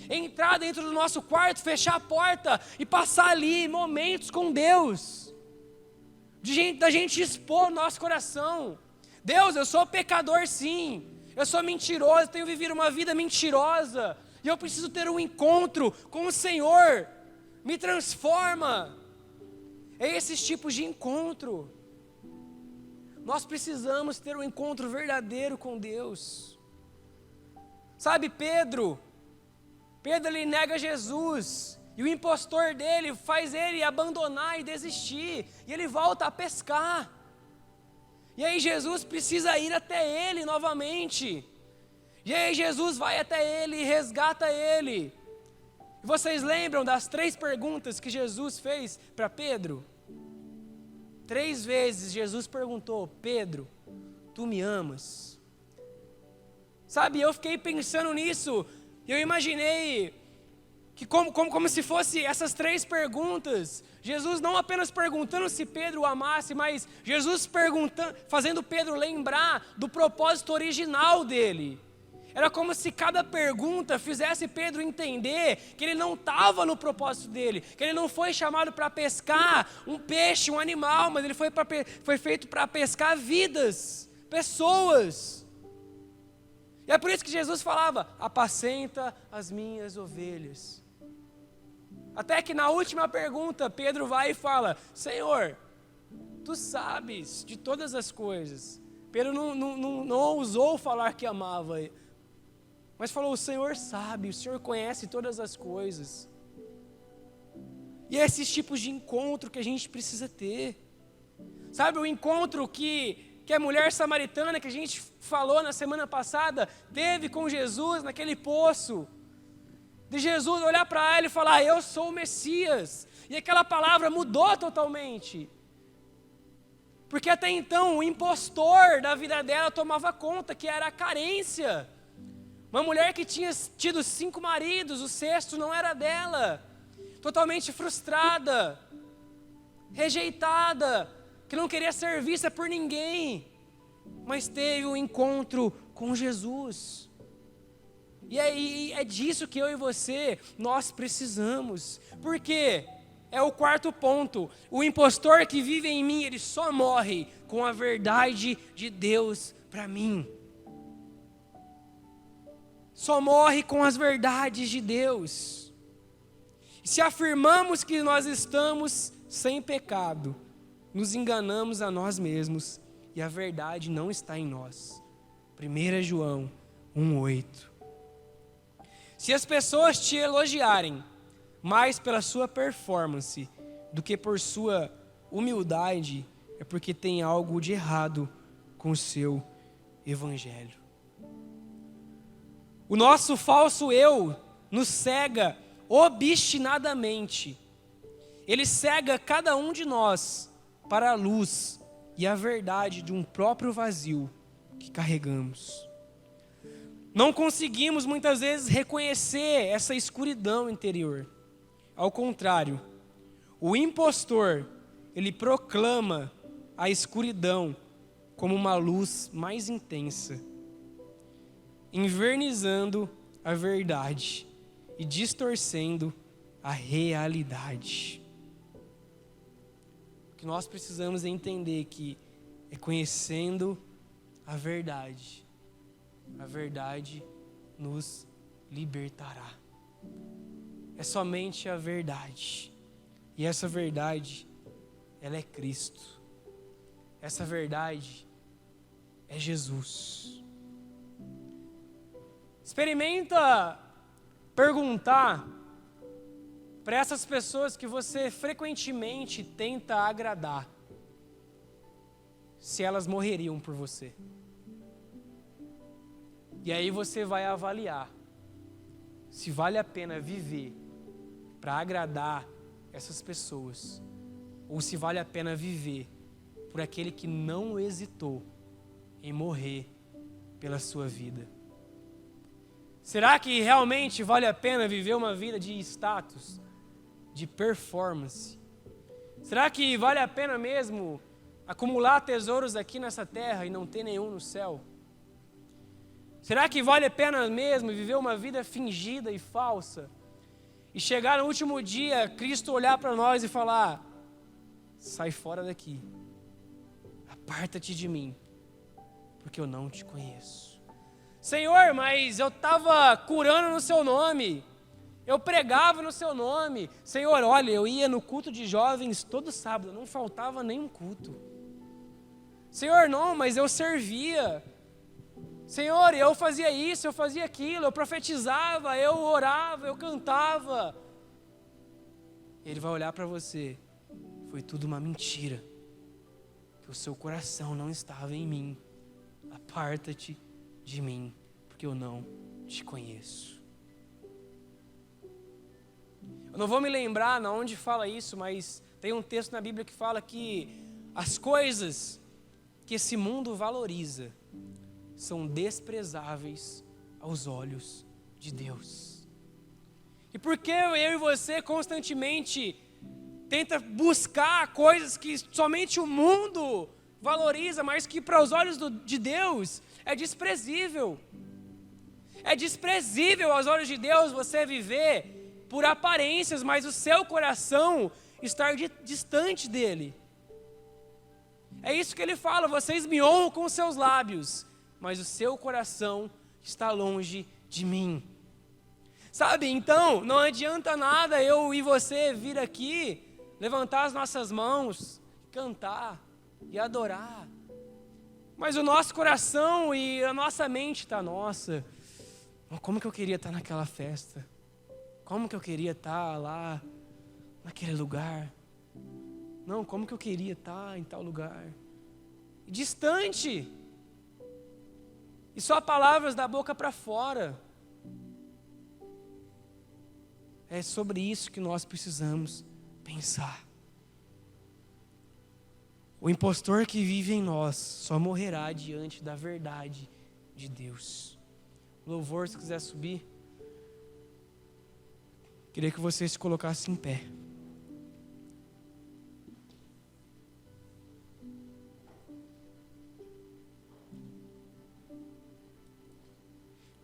Entrar dentro do nosso quarto, fechar a porta e passar ali momentos com Deus. Da gente expor o nosso coração. Deus, eu sou pecador sim. Eu sou mentiroso, tenho vivido uma vida mentirosa. E eu preciso ter um encontro com o Senhor. Me transforma. É esses tipos de encontro. Nós precisamos ter um encontro verdadeiro com Deus. Sabe, Pedro, ele nega Jesus, e o impostor dele faz ele abandonar e desistir, e ele volta a pescar, e aí Jesus precisa ir até ele novamente, e aí Jesus vai até ele e resgata ele. E vocês lembram das 3 perguntas que Jesus fez para Pedro? 3 vezes Jesus perguntou: Pedro, tu me amas? Sabe, eu fiquei pensando nisso. Eu imaginei que como se fosse essas 3 perguntas, Jesus não apenas perguntando se Pedro o amasse, mas Jesus fazendo Pedro lembrar do propósito original dele. Era como se cada pergunta fizesse Pedro entender que ele não estava no propósito dele, que ele não foi chamado para pescar um peixe, um animal, mas ele foi feito para pescar vidas, pessoas. E é por isso que Jesus falava: apacenta as minhas ovelhas. Até que na última pergunta, Pedro vai e fala: Senhor, tu sabes de todas as coisas. Pedro não ousou falar que amava, mas falou: o Senhor sabe, o Senhor conhece todas as coisas. E é esses tipos de encontro que a gente precisa ter. Sabe, o encontro que a mulher samaritana, que a gente falou na semana passada, teve com Jesus naquele poço. De Jesus olhar para ela e falar: eu sou o Messias. E aquela palavra mudou totalmente. Porque até então o impostor da vida dela tomava conta, que era a carência. Uma mulher que tinha tido 5 maridos, o 6º não era dela. Totalmente frustrada, rejeitada, que não queria ser vista por ninguém, mas teve um encontro com Jesus. E é disso que eu e você, nós precisamos. Por quê? É o 4º ponto. O impostor que vive em mim, ele só morre com a verdade de Deus para mim. Só morre com as verdades de Deus. Se afirmamos que nós estamos sem pecado, nos enganamos a nós mesmos e a verdade não está em nós. 1 João 1,8. Se as pessoas te elogiarem mais pela sua performance do que por sua humildade, é porque tem algo de errado com o seu evangelho. O nosso falso eu nos cega obstinadamente. Ele cega cada um de nós para a luz e a verdade de um próprio vazio que carregamos. Não conseguimos muitas vezes reconhecer essa escuridão interior. Ao contrário, o impostor, ele proclama a escuridão como uma luz mais intensa, invernizando a verdade e distorcendo a realidade. O que nós precisamos é entender que é conhecendo a verdade nos libertará. É somente a verdade. E essa verdade, ela é Cristo. Essa verdade é Jesus. Experimenta perguntar para essas pessoas que você frequentemente tenta agradar, se elas morreriam por você. E aí você vai avaliar se vale a pena viver para agradar essas pessoas, ou se vale a pena viver por aquele que não hesitou em morrer pela sua vida. Será que realmente vale a pena viver uma vida de status, de performance? Será que vale a pena mesmo acumular tesouros aqui nessa terra e não ter nenhum no céu? Será que vale a pena mesmo viver uma vida fingida e falsa? E chegar no último dia, Cristo olhar para nós e falar: sai fora daqui, aparta-te de mim, porque eu não te conheço. Senhor, mas eu estava curando no seu nome, eu pregava no seu nome. Senhor, olha, eu ia no culto de jovens todo sábado, não faltava nenhum culto. Senhor, não, mas eu servia. Senhor, eu fazia isso, eu fazia aquilo, eu profetizava, eu orava, eu cantava. Ele vai olhar para você: foi tudo uma mentira, que o seu coração não estava em mim. Aparta-te de mim, porque eu não te conheço. Eu não vou me lembrar onde fala isso, mas tem um texto na Bíblia que fala que as coisas que esse mundo valoriza são desprezáveis aos olhos de Deus. E por que eu e você constantemente tenta buscar coisas que somente o mundo valoriza, mas que para os olhos de Deus é desprezível? É desprezível aos olhos de Deus você viver por aparências, mas o seu coração estar distante dele. É isso que ele fala: vocês me honram com os seus lábios, mas o seu coração está longe de mim. Sabe, então, não adianta nada eu e você vir aqui, levantar as nossas mãos, cantar e adorar, mas o nosso coração e a nossa mente está: nossa, como que eu queria estar naquela festa, como que eu queria estar lá, naquele lugar, não, como que eu queria estar em tal lugar, distante, e só palavras da boca para fora. É sobre isso que nós precisamos pensar. O impostor que vive em nós só morrerá diante da verdade de Deus. Louvor, se quiser subir. Queria que você se colocasse em pé.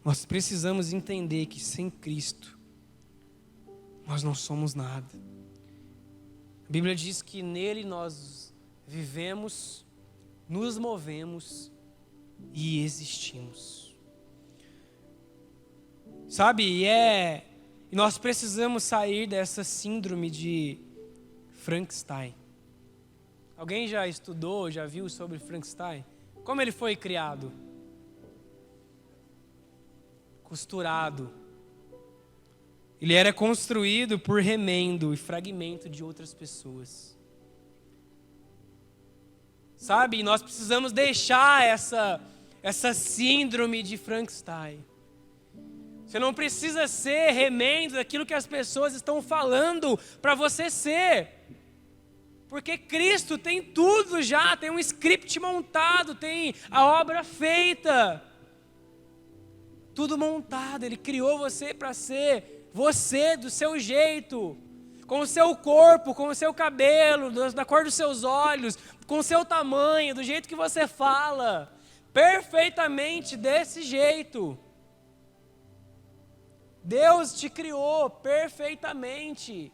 Nós precisamos entender que sem Cristo nós não somos nada. A Bíblia diz que nele nós vivemos, nos movemos e existimos. Sabe, E nós precisamos sair dessa síndrome de Frankenstein. Alguém já estudou, já viu sobre Frankenstein? Como ele foi criado? Costurado. Ele era construído por remendo e fragmento de outras pessoas. Sabe, nós precisamos deixar essa síndrome de Frankenstein. Você não precisa ser remendo daquilo que as pessoas estão falando para você ser. Porque Cristo tem tudo já, tem um script montado, tem a obra feita. Tudo montado, Ele criou você para ser você do seu jeito. Com o seu corpo, com o seu cabelo, da cor dos seus olhos, com o seu tamanho, do jeito que você fala. Perfeitamente desse jeito. Deus te criou perfeitamente.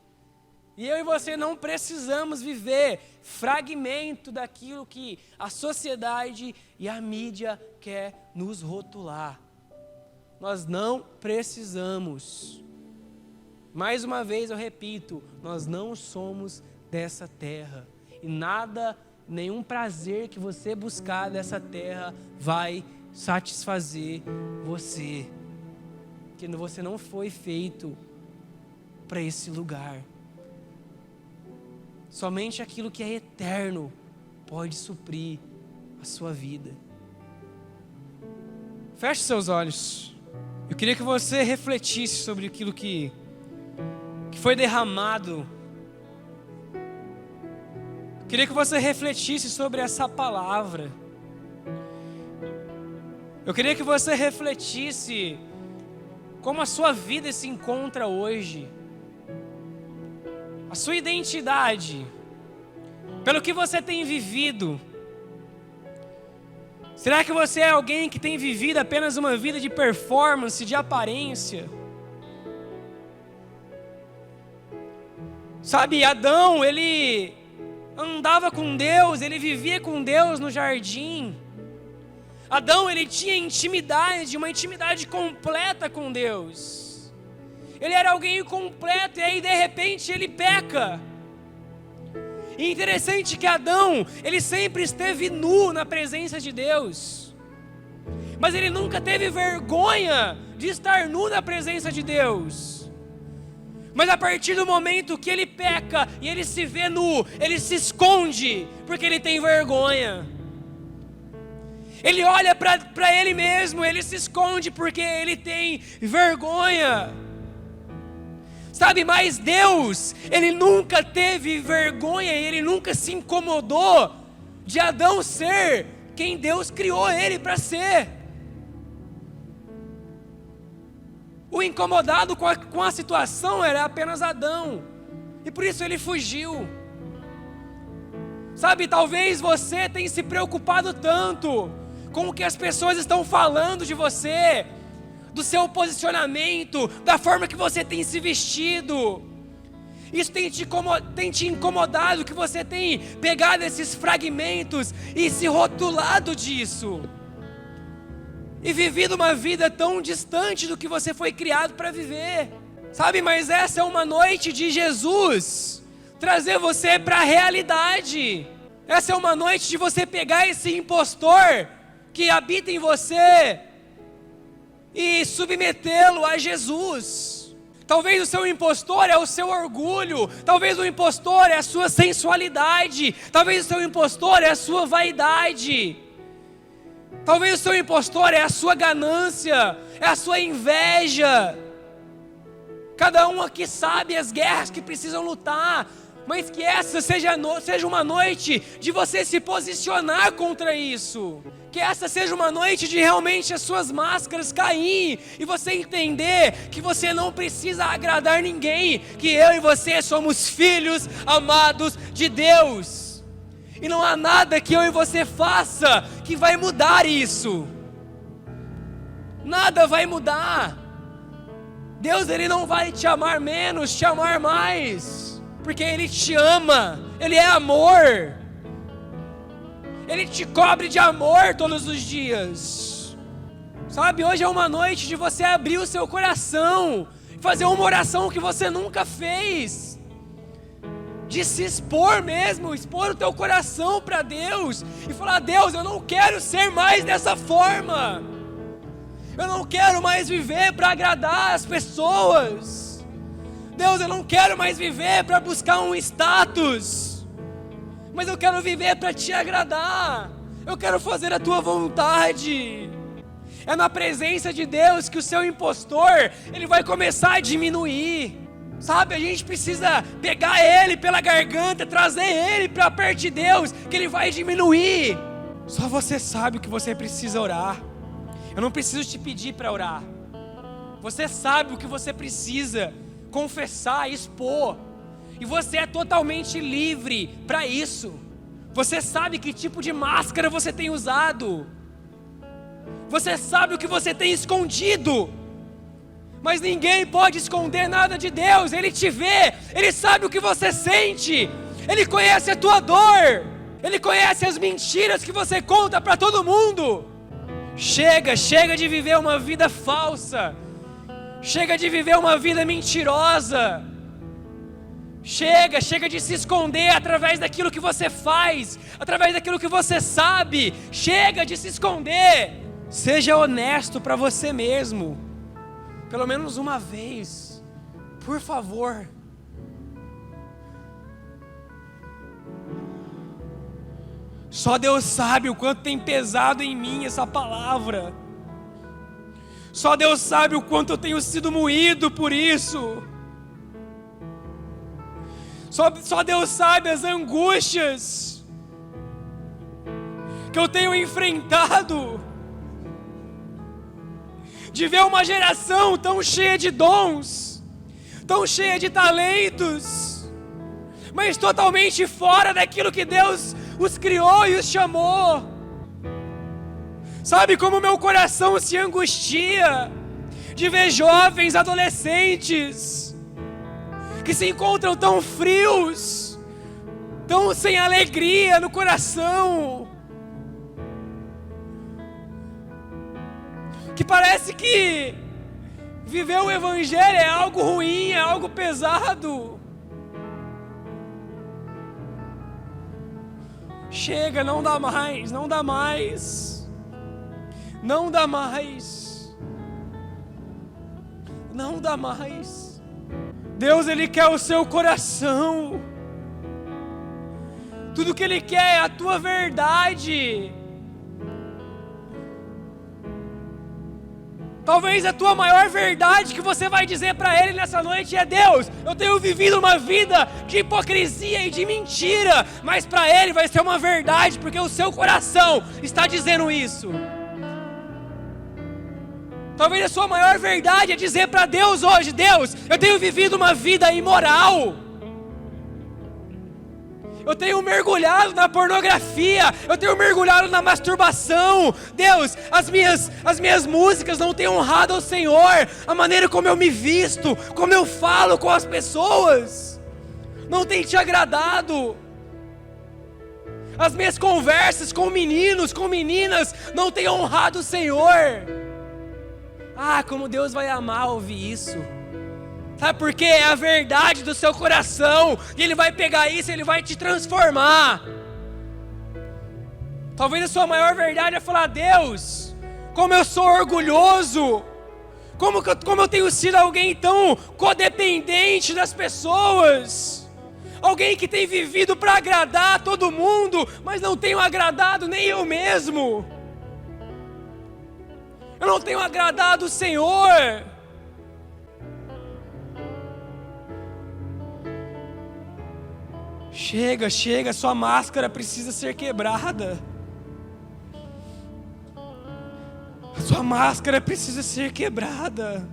E eu e você não precisamos viver fragmento daquilo que a sociedade e a mídia quer nos rotular. Nós não precisamos. Mais uma vez eu repito, nós não somos dessa terra. E nada, nenhum prazer que você buscar dessa terra vai satisfazer você. Porque você não foi feito para esse lugar. Somente aquilo que é eterno pode suprir a sua vida. Feche seus olhos. Eu queria que você refletisse sobre aquilo que foi derramado. Eu queria que você refletisse sobre essa palavra. Eu queria que você refletisse como a sua vida se encontra hoje. A sua identidade. Pelo que você tem vivido. Será que você é alguém que tem vivido apenas uma vida de performance, de aparência? Sabe, Adão, ele andava com Deus, ele vivia com Deus no jardim. Adão, ele tinha intimidade, uma intimidade completa com Deus. Ele era alguém completo e aí de repente ele peca. E interessante que Adão, ele sempre esteve nu na presença de Deus. Mas ele nunca teve vergonha de estar nu na presença de Deus. Mas a partir do momento que ele peca e ele se vê nu, ele se esconde porque ele tem vergonha. Ele olha para ele mesmo, ele se esconde porque ele tem vergonha. Sabe, mas Deus, Ele nunca teve vergonha, Ele nunca se incomodou de Adão ser quem Deus criou ele para ser. O incomodado com a situação era apenas Adão, e por isso ele fugiu. Sabe, talvez você tenha se preocupado tanto com o que as pessoas estão falando de você, do seu posicionamento, da forma que você tem se vestido. Isso tem te incomodado, que você tem pegado esses fragmentos e se rotulado disso. E vivido uma vida tão distante do que você foi criado para viver. Sabe, mas essa é uma noite de Jesus trazer você para a realidade. Essa é uma noite de você pegar esse impostor que habita em você e submetê-lo a Jesus. Talvez o seu impostor é o seu orgulho, talvez o impostor é a sua sensualidade, talvez o seu impostor é a sua vaidade, talvez o seu impostor é a sua ganância, é a sua inveja. Cada um aqui sabe as guerras que precisam lutar, mas que essa seja uma noite de você se posicionar contra isso. Que essa seja uma noite de realmente as suas máscaras caírem e você entender que você não precisa agradar ninguém, que eu e você somos filhos amados de Deus. E não há nada que eu e você faça que vai mudar isso. Nada vai mudar. Deus, Ele não vai te amar menos, te amar mais. Porque Ele te ama, Ele é amor. Ele te cobre de amor todos os dias. Sabe, hoje é uma noite de você abrir o seu coração fazer uma oração que você nunca fez, de se expor mesmo, expor o teu coração para Deus e falar: Deus, eu não quero ser mais dessa forma, eu não quero mais viver para agradar as pessoas, Deus, eu não quero mais viver para buscar um status, mas eu quero viver para te agradar, eu quero fazer a tua vontade. É na presença de Deus que o seu impostor, ele vai começar a diminuir. Sabe, a gente precisa pegar ele pela garganta, trazer ele para perto de Deus, que ele vai diminuir. Só você sabe o que você precisa orar. Eu não preciso te pedir para orar. Você sabe o que você precisa confessar, expor. E você é totalmente livre para isso. Você sabe que tipo de máscara você tem usado. Você sabe o que você tem escondido. Mas ninguém pode esconder nada de Deus. Ele te vê, Ele sabe o que você sente, Ele conhece a tua dor, Ele conhece as mentiras que você conta para todo mundo. Chega de viver uma vida falsa, chega de viver uma vida mentirosa, chega de se esconder através daquilo que você faz, através daquilo que você sabe, chega de se esconder. Seja honesto para você mesmo. Pelo menos uma vez, por favor. Só Deus sabe o quanto tem pesado em mim essa palavra. Só Deus sabe o quanto eu tenho sido moído por isso. Só Deus sabe as angústias que eu tenho enfrentado. De ver uma geração tão cheia de dons, tão cheia de talentos, mas totalmente fora daquilo que Deus os criou e os chamou. Sabe como meu coração se angustia de ver jovens, adolescentes, que se encontram tão frios, tão sem alegria no coração, que parece que viver o evangelho é algo ruim, é algo pesado. Chega, não dá mais, não dá mais, não dá mais, não dá mais. Deus, Ele quer o seu coração, tudo que Ele quer é a tua verdade. Talvez a tua maior verdade que você vai dizer para Ele nessa noite é: Deus, eu tenho vivido uma vida de hipocrisia e de mentira, mas para Ele vai ser uma verdade, porque o seu coração está dizendo isso. Talvez a sua maior verdade é dizer para Deus hoje: Deus, eu tenho vivido uma vida imoral, eu tenho mergulhado na pornografia, eu tenho mergulhado na masturbação. Deus, as minhas músicas não têm honrado ao Senhor, a maneira como eu me visto, como eu falo com as pessoas, não tem te agradado. As minhas conversas com meninos, com meninas, não têm honrado o Senhor. Ah, como Deus vai amar ouvir isso. Sabe por quê? É a verdade do seu coração, e Ele vai pegar isso e Ele vai te transformar. Talvez a sua maior verdade é falar: Deus, como eu sou orgulhoso, como eu tenho sido alguém tão codependente das pessoas, alguém que tem vivido para agradar todo mundo, mas não tenho agradado nem eu mesmo. Eu não tenho agradado o Senhor. Chega, sua máscara precisa ser quebrada. Sua máscara precisa ser quebrada.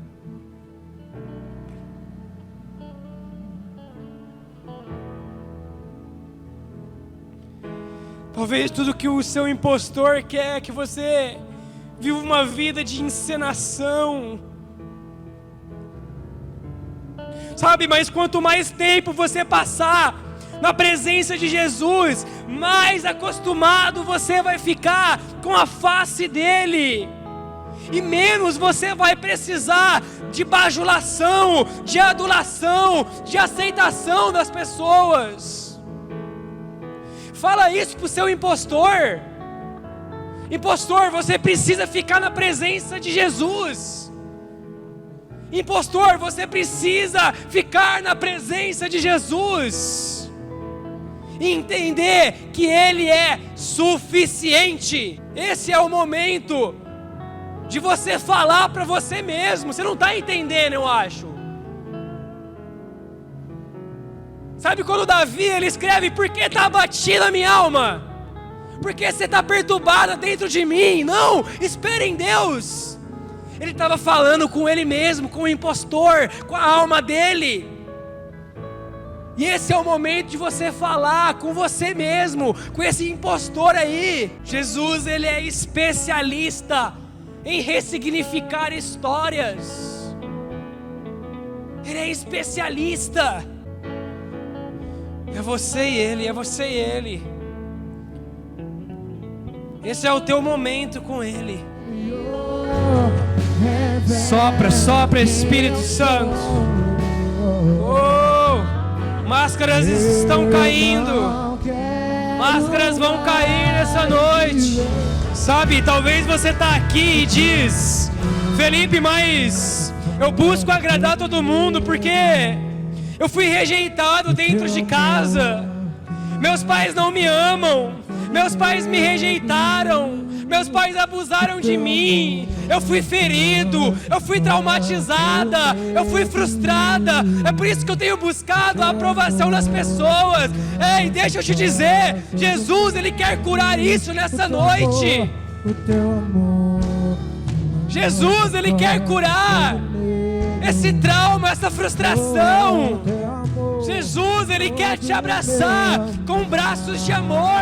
Talvez tudo que o seu impostor quer é que você viva uma vida de encenação. Sabe, mas quanto mais tempo você passar na presença de Jesus, mais acostumado você vai ficar com a face dele. E menos você vai precisar de bajulação, de adulação, de aceitação das pessoas. Fala isso pro seu impostor. Impostor, você precisa ficar na presença de Jesus. Impostor, você precisa ficar na presença de Jesus. E entender que Ele é suficiente. Esse é o momento de você falar para você mesmo. Você não está entendendo, eu acho. Sabe quando Davi, ele escreve: por que está abatida a minha alma? Por que você está perturbada dentro de mim? Não, espere em Deus. Ele estava falando com ele mesmo, com o impostor, com a alma dele. E esse é o momento de você falar com você mesmo, com esse impostor aí. Jesus, ele é especialista em ressignificar histórias. Ele é especialista. É você e Ele, é você e Ele. Esse é o teu momento com Ele. Sopra, sopra, Espírito Santo. Oh, máscaras estão caindo. Máscaras vão cair nessa noite. Sabe, talvez você está aqui e diz: Felipe, mas eu busco agradar todo mundo porque eu fui rejeitado dentro de casa. Meus pais não me amam. Meus pais me rejeitaram. Meus pais abusaram de mim. Eu fui ferido. Eu fui traumatizada. Eu fui frustrada. É por isso que eu tenho buscado a aprovação das pessoas. Ei, deixa eu te dizer, Jesus, Ele quer curar isso nessa noite. Jesus, Ele quer curar esse trauma, essa frustração. Jesus, Ele quer te abraçar com braços de amor.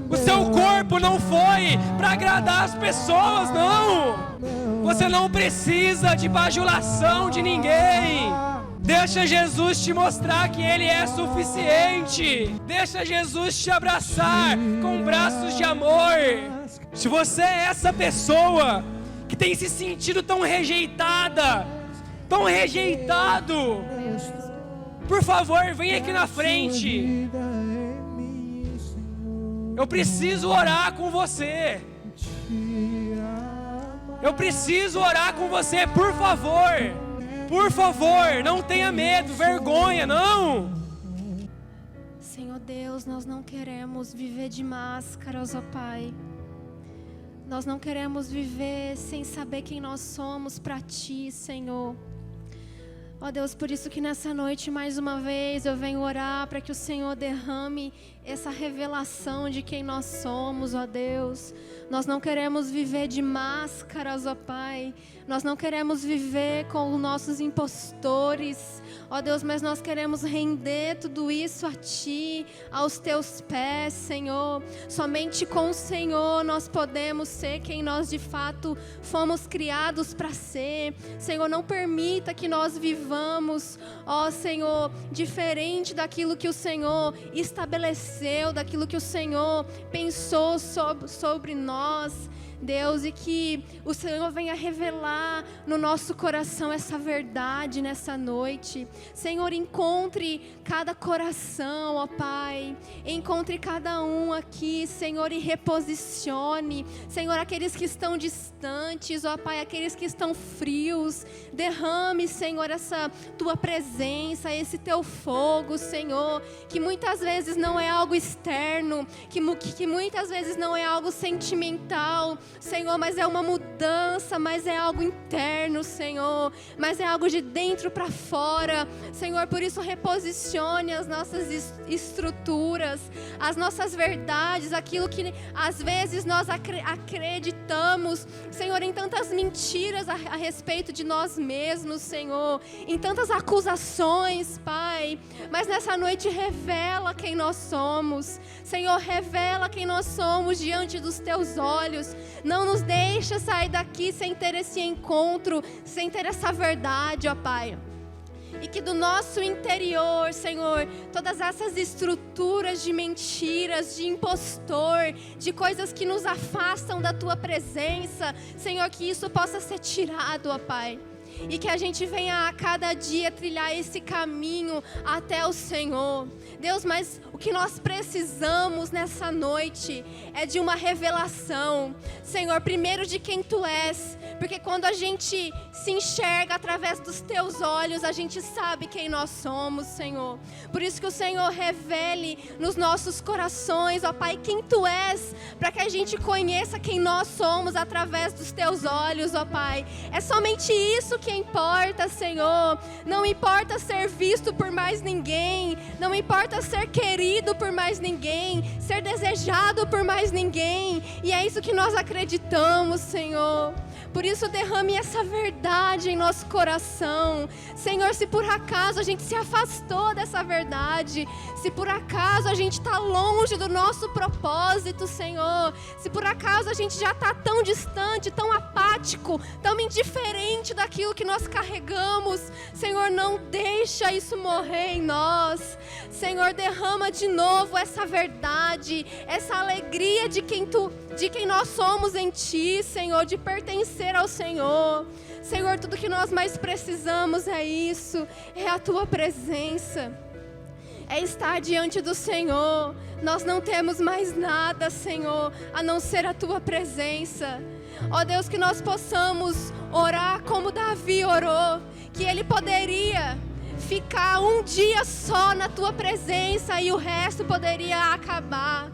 O seu corpo não foi para agradar as pessoas, não. Você não precisa de bajulação de ninguém. Deixa Jesus te mostrar que Ele é suficiente. Deixa Jesus te abraçar com braços de amor. Se você é essa pessoa que tem se sentido tão rejeitada, tão rejeitado, por favor, vem aqui na frente. Eu preciso orar com você. Eu preciso orar com você, por favor. Por favor, não tenha medo, vergonha, não. Senhor Deus, nós não queremos viver de máscaras, ó Pai. Nós não queremos viver sem saber quem nós somos para Ti, Senhor. Ó Deus, por isso que nessa noite, mais uma vez, eu venho orar para que o Senhor derrame essa revelação de quem nós somos, ó Deus. Nós não queremos viver de máscaras, ó Pai. Nós não queremos viver com os nossos impostores, ó Deus, mas nós queremos render tudo isso a Ti, aos Teus pés, Senhor. Somente com o Senhor nós podemos ser quem nós de fato fomos criados para ser. Senhor, não permita que nós vivamos, ó Senhor, diferente daquilo que o Senhor estabeleceu, daquilo que o Senhor pensou sobre nós, Deus, e que o Senhor venha revelar no nosso coração essa verdade nessa noite. Senhor, encontre cada coração, ó Pai, encontre cada um aqui, Senhor, e reposicione, Senhor, aqueles que estão distantes, ó Pai, aqueles que estão frios, derrame, Senhor, essa Tua presença, esse Teu fogo, Senhor, que muitas vezes não é algo externo, que muitas vezes não é algo sentimental, Senhor, mas é uma mudança, mas é algo interno, Senhor, mas é algo de dentro para fora, Senhor. Por isso reposicione as nossas estruturas, as nossas verdades, aquilo que às vezes nós acreditamos, Senhor, em tantas mentiras a respeito de nós mesmos, Senhor, em tantas acusações, Pai, mas nessa noite revela quem nós somos, Senhor, revela quem nós somos diante dos Teus olhos. Não nos deixa sair daqui sem ter esse encontro, sem ter essa verdade, ó Pai. E que do nosso interior, Senhor, todas essas estruturas de mentiras, de impostor, de coisas que nos afastam da Tua presença, Senhor, que isso possa ser tirado, ó Pai. E que a gente venha a cada dia trilhar esse caminho até o Senhor. Deus, mas o que nós precisamos nessa noite é de uma revelação, Senhor, primeiro de quem Tu és, porque quando a gente se enxerga através dos Teus olhos, a gente sabe quem nós somos, Senhor. Por isso que o Senhor revele nos nossos corações, ó Pai, quem Tu és, para que a gente conheça quem nós somos através dos Teus olhos, ó Pai. É somente isso que importa, Senhor. Não importa ser visto por mais ninguém, não importa ser querido por mais ninguém, ser desejado por mais ninguém, e é isso que nós acreditamos, Senhor. Por isso derrame essa verdade em nosso coração. Senhor, se por acaso a gente se afastou dessa verdade, se por acaso a gente está longe do nosso propósito, Senhor, se por acaso a gente já está tão distante, tão apático, tão indiferente daquilo que nós carregamos, Senhor, não deixa isso morrer em nós. Senhor, derrama de novo essa verdade, essa alegria de quem nós somos em Ti, Senhor, de pertencer ao Senhor. Senhor, tudo que nós mais precisamos é isso, é a Tua presença, é estar diante do Senhor. Nós não temos mais nada, Senhor, a não ser a Tua presença. Ó Deus, que nós possamos orar como Davi orou, que ele poderia ficar um dia só na Tua presença e o resto poderia acabar.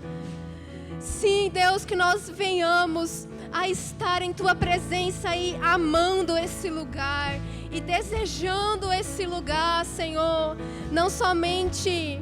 Sim, Deus, que nós venhamos a estar em Tua presença e amando esse lugar e desejando esse lugar, Senhor, não somente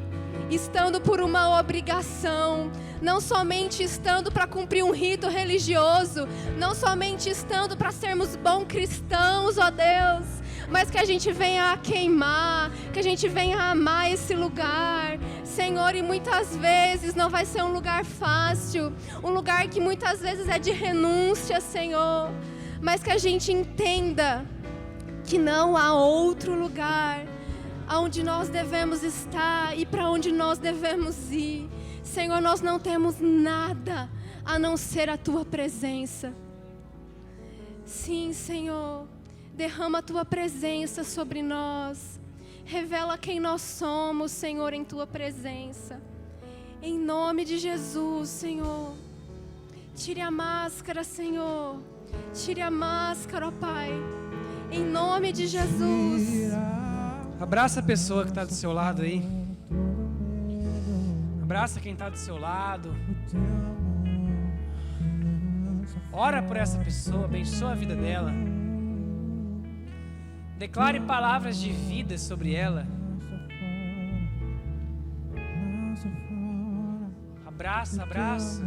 estando por uma obrigação, não somente estando para cumprir um rito religioso, não somente estando para sermos bons cristãos, ó Deus, mas que a gente venha a queimar, que a gente venha a amar esse lugar, Senhor, e muitas vezes não vai ser um lugar fácil, um lugar que muitas vezes é de renúncia, Senhor, mas que a gente entenda que não há outro lugar aonde nós devemos estar e para onde nós devemos ir. Senhor, nós não temos nada a não ser a Tua presença. Sim, Senhor, derrama a Tua presença sobre nós. Revela quem nós somos, Senhor, em Tua presença. Em nome de Jesus, Senhor. Tire a máscara, Senhor. Tire a máscara, ó Pai. Em nome de Jesus. Abraça a pessoa que está do seu lado aí. Abraça quem está do seu lado. Ora por essa pessoa, abençoa a vida dela. Declare palavras de vida sobre ela. Abraça, abraça.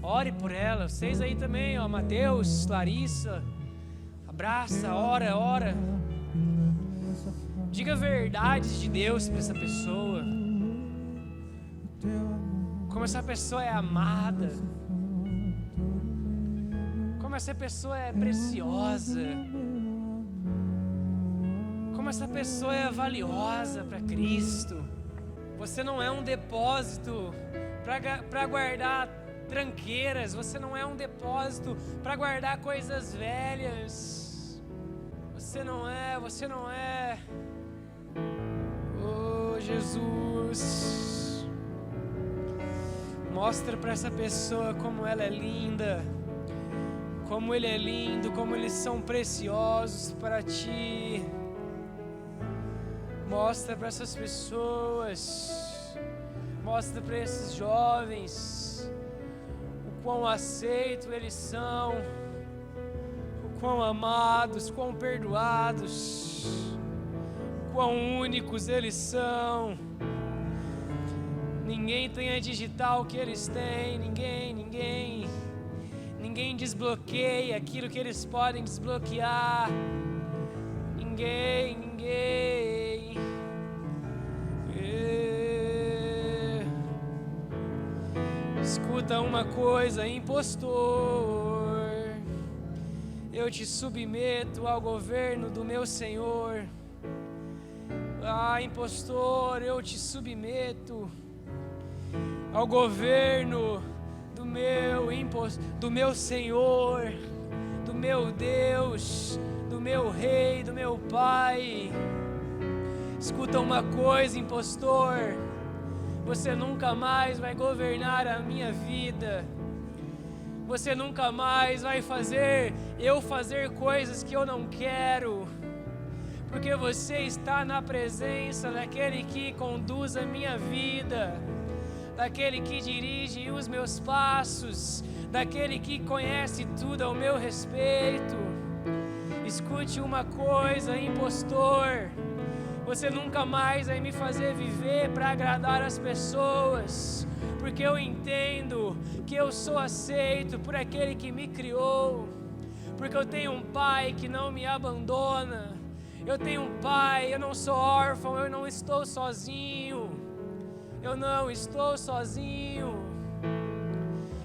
Ore por ela. Vocês aí também, ó, Mateus, Larissa. Abraça, ora, ora. Diga verdades de Deus para essa pessoa. Como essa pessoa é amada. Como essa pessoa é preciosa. Como essa pessoa é valiosa para Cristo. Você não é um depósito para guardar tranqueiras. Você não é um depósito para guardar coisas velhas. Você não é. Oh, Jesus. Mostra para essa pessoa como ela é linda. Como ele é lindo, como eles são preciosos para Ti. Mostra para essas pessoas, mostra para esses jovens o quão aceito eles são, o quão amados, quão perdoados, quão únicos eles são. Ninguém tem a digital que eles têm, ninguém desbloqueia aquilo que eles podem desbloquear. Ninguém. Escuta uma coisa, impostor. Eu te submeto ao governo do meu Senhor. Ah, impostor, eu te submeto ao governo do meu Senhor, do meu Deus, do meu Rei, do meu Pai. Escuta uma coisa, impostor, você nunca mais vai governar a minha vida. Você nunca mais vai fazer coisas que eu não quero, porque você está na presença daquele que conduz a minha vida, daquele que dirige os meus passos, daquele que conhece tudo ao meu respeito. Escute uma coisa, impostor, você nunca mais vai me fazer viver para agradar as pessoas, porque eu entendo que eu sou aceito por aquele que me criou, porque eu tenho um pai que não me abandona, eu tenho um pai, eu não sou órfão, eu não estou sozinho,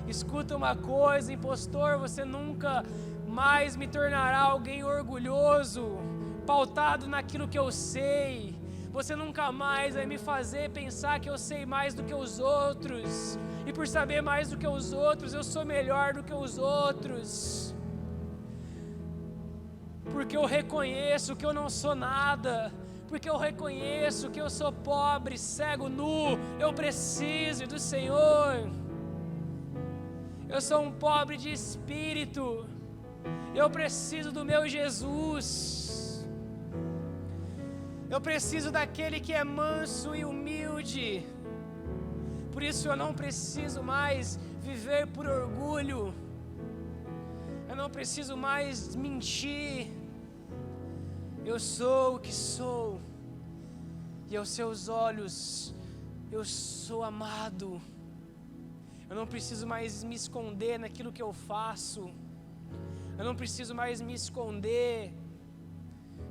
Escuta uma coisa, impostor, você nunca mais me tornará alguém orgulhoso, pautado naquilo que eu sei. Você nunca mais vai me fazer pensar que eu sei mais do que os outros, e por saber mais do que os outros, eu sou melhor do que os outros, porque eu reconheço que eu não sou nada, porque eu reconheço que eu sou pobre, cego, nu, eu preciso do Senhor. Eu sou um pobre de espírito, eu preciso do meu Jesus. Eu preciso daquele que é manso e humilde. Por isso eu não preciso mais viver por orgulho. Eu não preciso mais mentir. Eu sou o que sou. E aos seus olhos eu sou amado. Eu não preciso mais me esconder naquilo que eu faço. Eu não preciso mais me esconder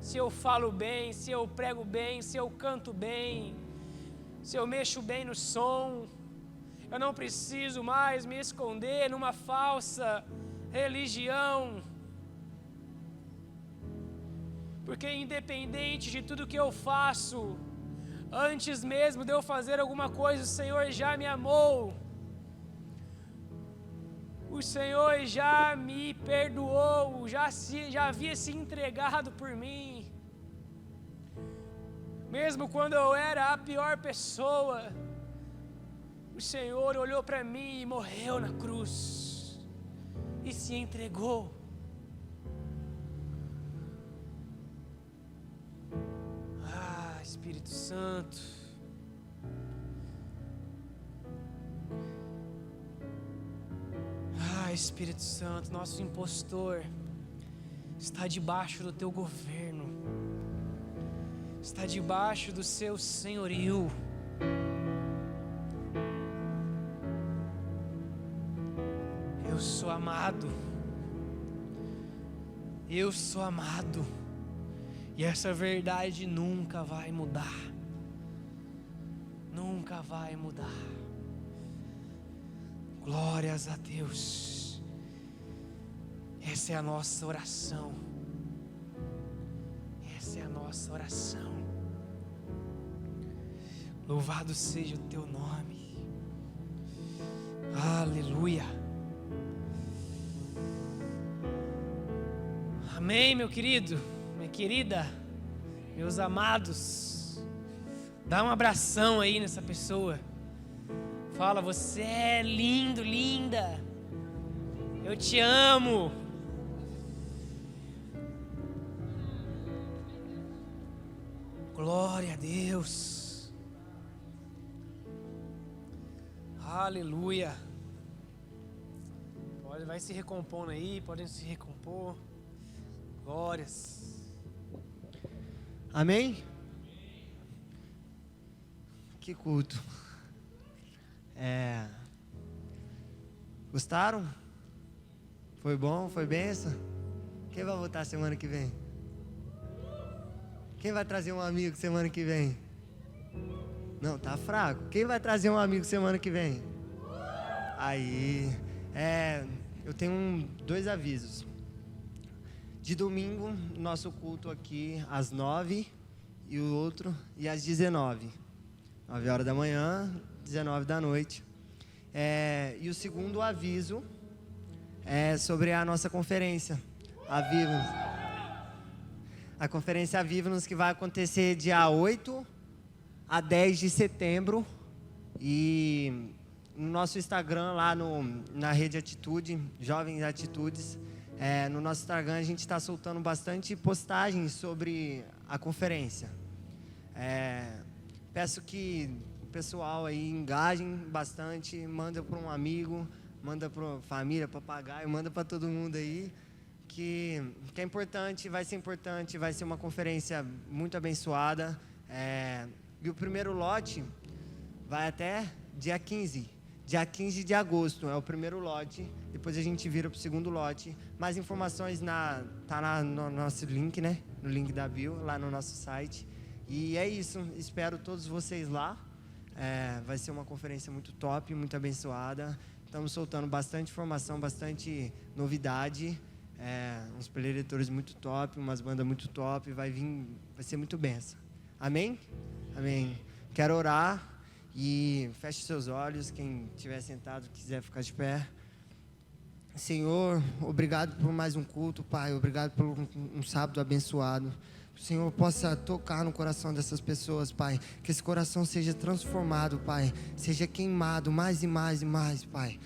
se eu falo bem, se eu prego bem, se eu canto bem, se eu mexo bem no som. Eu não preciso mais me esconder numa falsa religião, porque independente de tudo que eu faço, antes mesmo de eu fazer alguma coisa, o Senhor já me amou. O Senhor já me perdoou, já havia se entregado por mim. Mesmo quando eu era a pior pessoa, o Senhor olhou para mim e morreu na cruz e se entregou. Ah, Espírito Santo. Espírito Santo, nosso impostor está debaixo do teu governo, está debaixo do seu senhorio. Eu sou amado, e essa verdade nunca vai mudar, nunca vai mudar. Glórias a Deus. Essa é a nossa oração. Essa é a nossa oração. Louvado seja o teu nome. Aleluia. Amém, meu querido, minha querida, meus amados. Dá um abração aí nessa pessoa. Fala, você é lindo, linda. Eu te amo. Glória a Deus. Aleluia. Vai se recompondo aí, podem se recompor. Glórias. Amém? Que culto. Gostaram? Foi bom? Foi benção? Quem vai voltar semana que vem? Quem vai trazer um amigo semana que vem? Não, tá fraco. Quem vai trazer um amigo semana que vem? Aí, eu tenho 2 avisos. De domingo, nosso culto aqui às 9 e o outro e às 19. 9 horas da manhã, 19 da noite. E o segundo aviso é sobre a nossa conferência, a Viva-nos. A conferência Viva-nos que vai acontecer dia 8 a 10 de setembro. E no nosso Instagram, lá na rede Atitude, Jovens Atitudes, no nosso Instagram a gente está soltando bastante postagens sobre a conferência. Peço que o pessoal aí engajem bastante, manda para um amigo, manda para a família, papagaio, manda para todo mundo aí, que é importante, vai ser uma conferência muito abençoada. E o primeiro lote vai até dia 15 de agosto, é o primeiro lote, depois a gente vira para o segundo lote. Mais informações tá no nosso link, né? No link da bio, lá no nosso site. E é isso, espero todos vocês lá. Vai ser uma conferência muito top, muito abençoada. Estamos soltando bastante informação, bastante novidade. Uns preleitores muito top, umas bandas muito top. Vai ser muito benção. Amém? Amém. Quero orar e feche seus olhos. Quem estiver sentado, quiser ficar de pé. Senhor, obrigado por mais um culto, Pai. Obrigado por um sábado abençoado. Que o Senhor possa tocar no coração dessas pessoas, Pai. Que esse coração seja transformado, Pai. Seja queimado mais e mais e mais, Pai.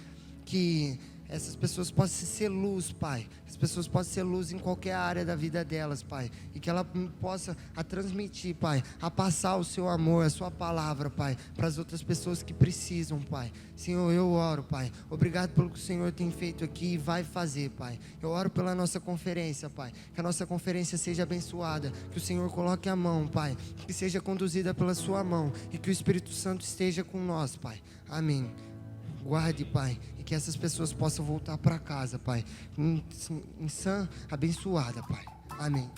Que essas pessoas possam ser luz, Pai. As pessoas possam ser luz em qualquer área da vida delas, Pai. E que ela possa transmitir, Pai, a passar o seu amor, a sua palavra, Pai, para as outras pessoas que precisam, Pai. Senhor, eu oro, Pai. Obrigado pelo que o Senhor tem feito aqui e vai fazer, Pai. Eu oro pela nossa conferência, Pai. Que a nossa conferência seja abençoada. Que o Senhor coloque a mão, Pai. Que seja conduzida pela sua mão. E que o Espírito Santo esteja com nós, Pai. Amém. Guarde, Pai, e que essas pessoas possam voltar para casa, Pai, abençoada, Pai. Amém.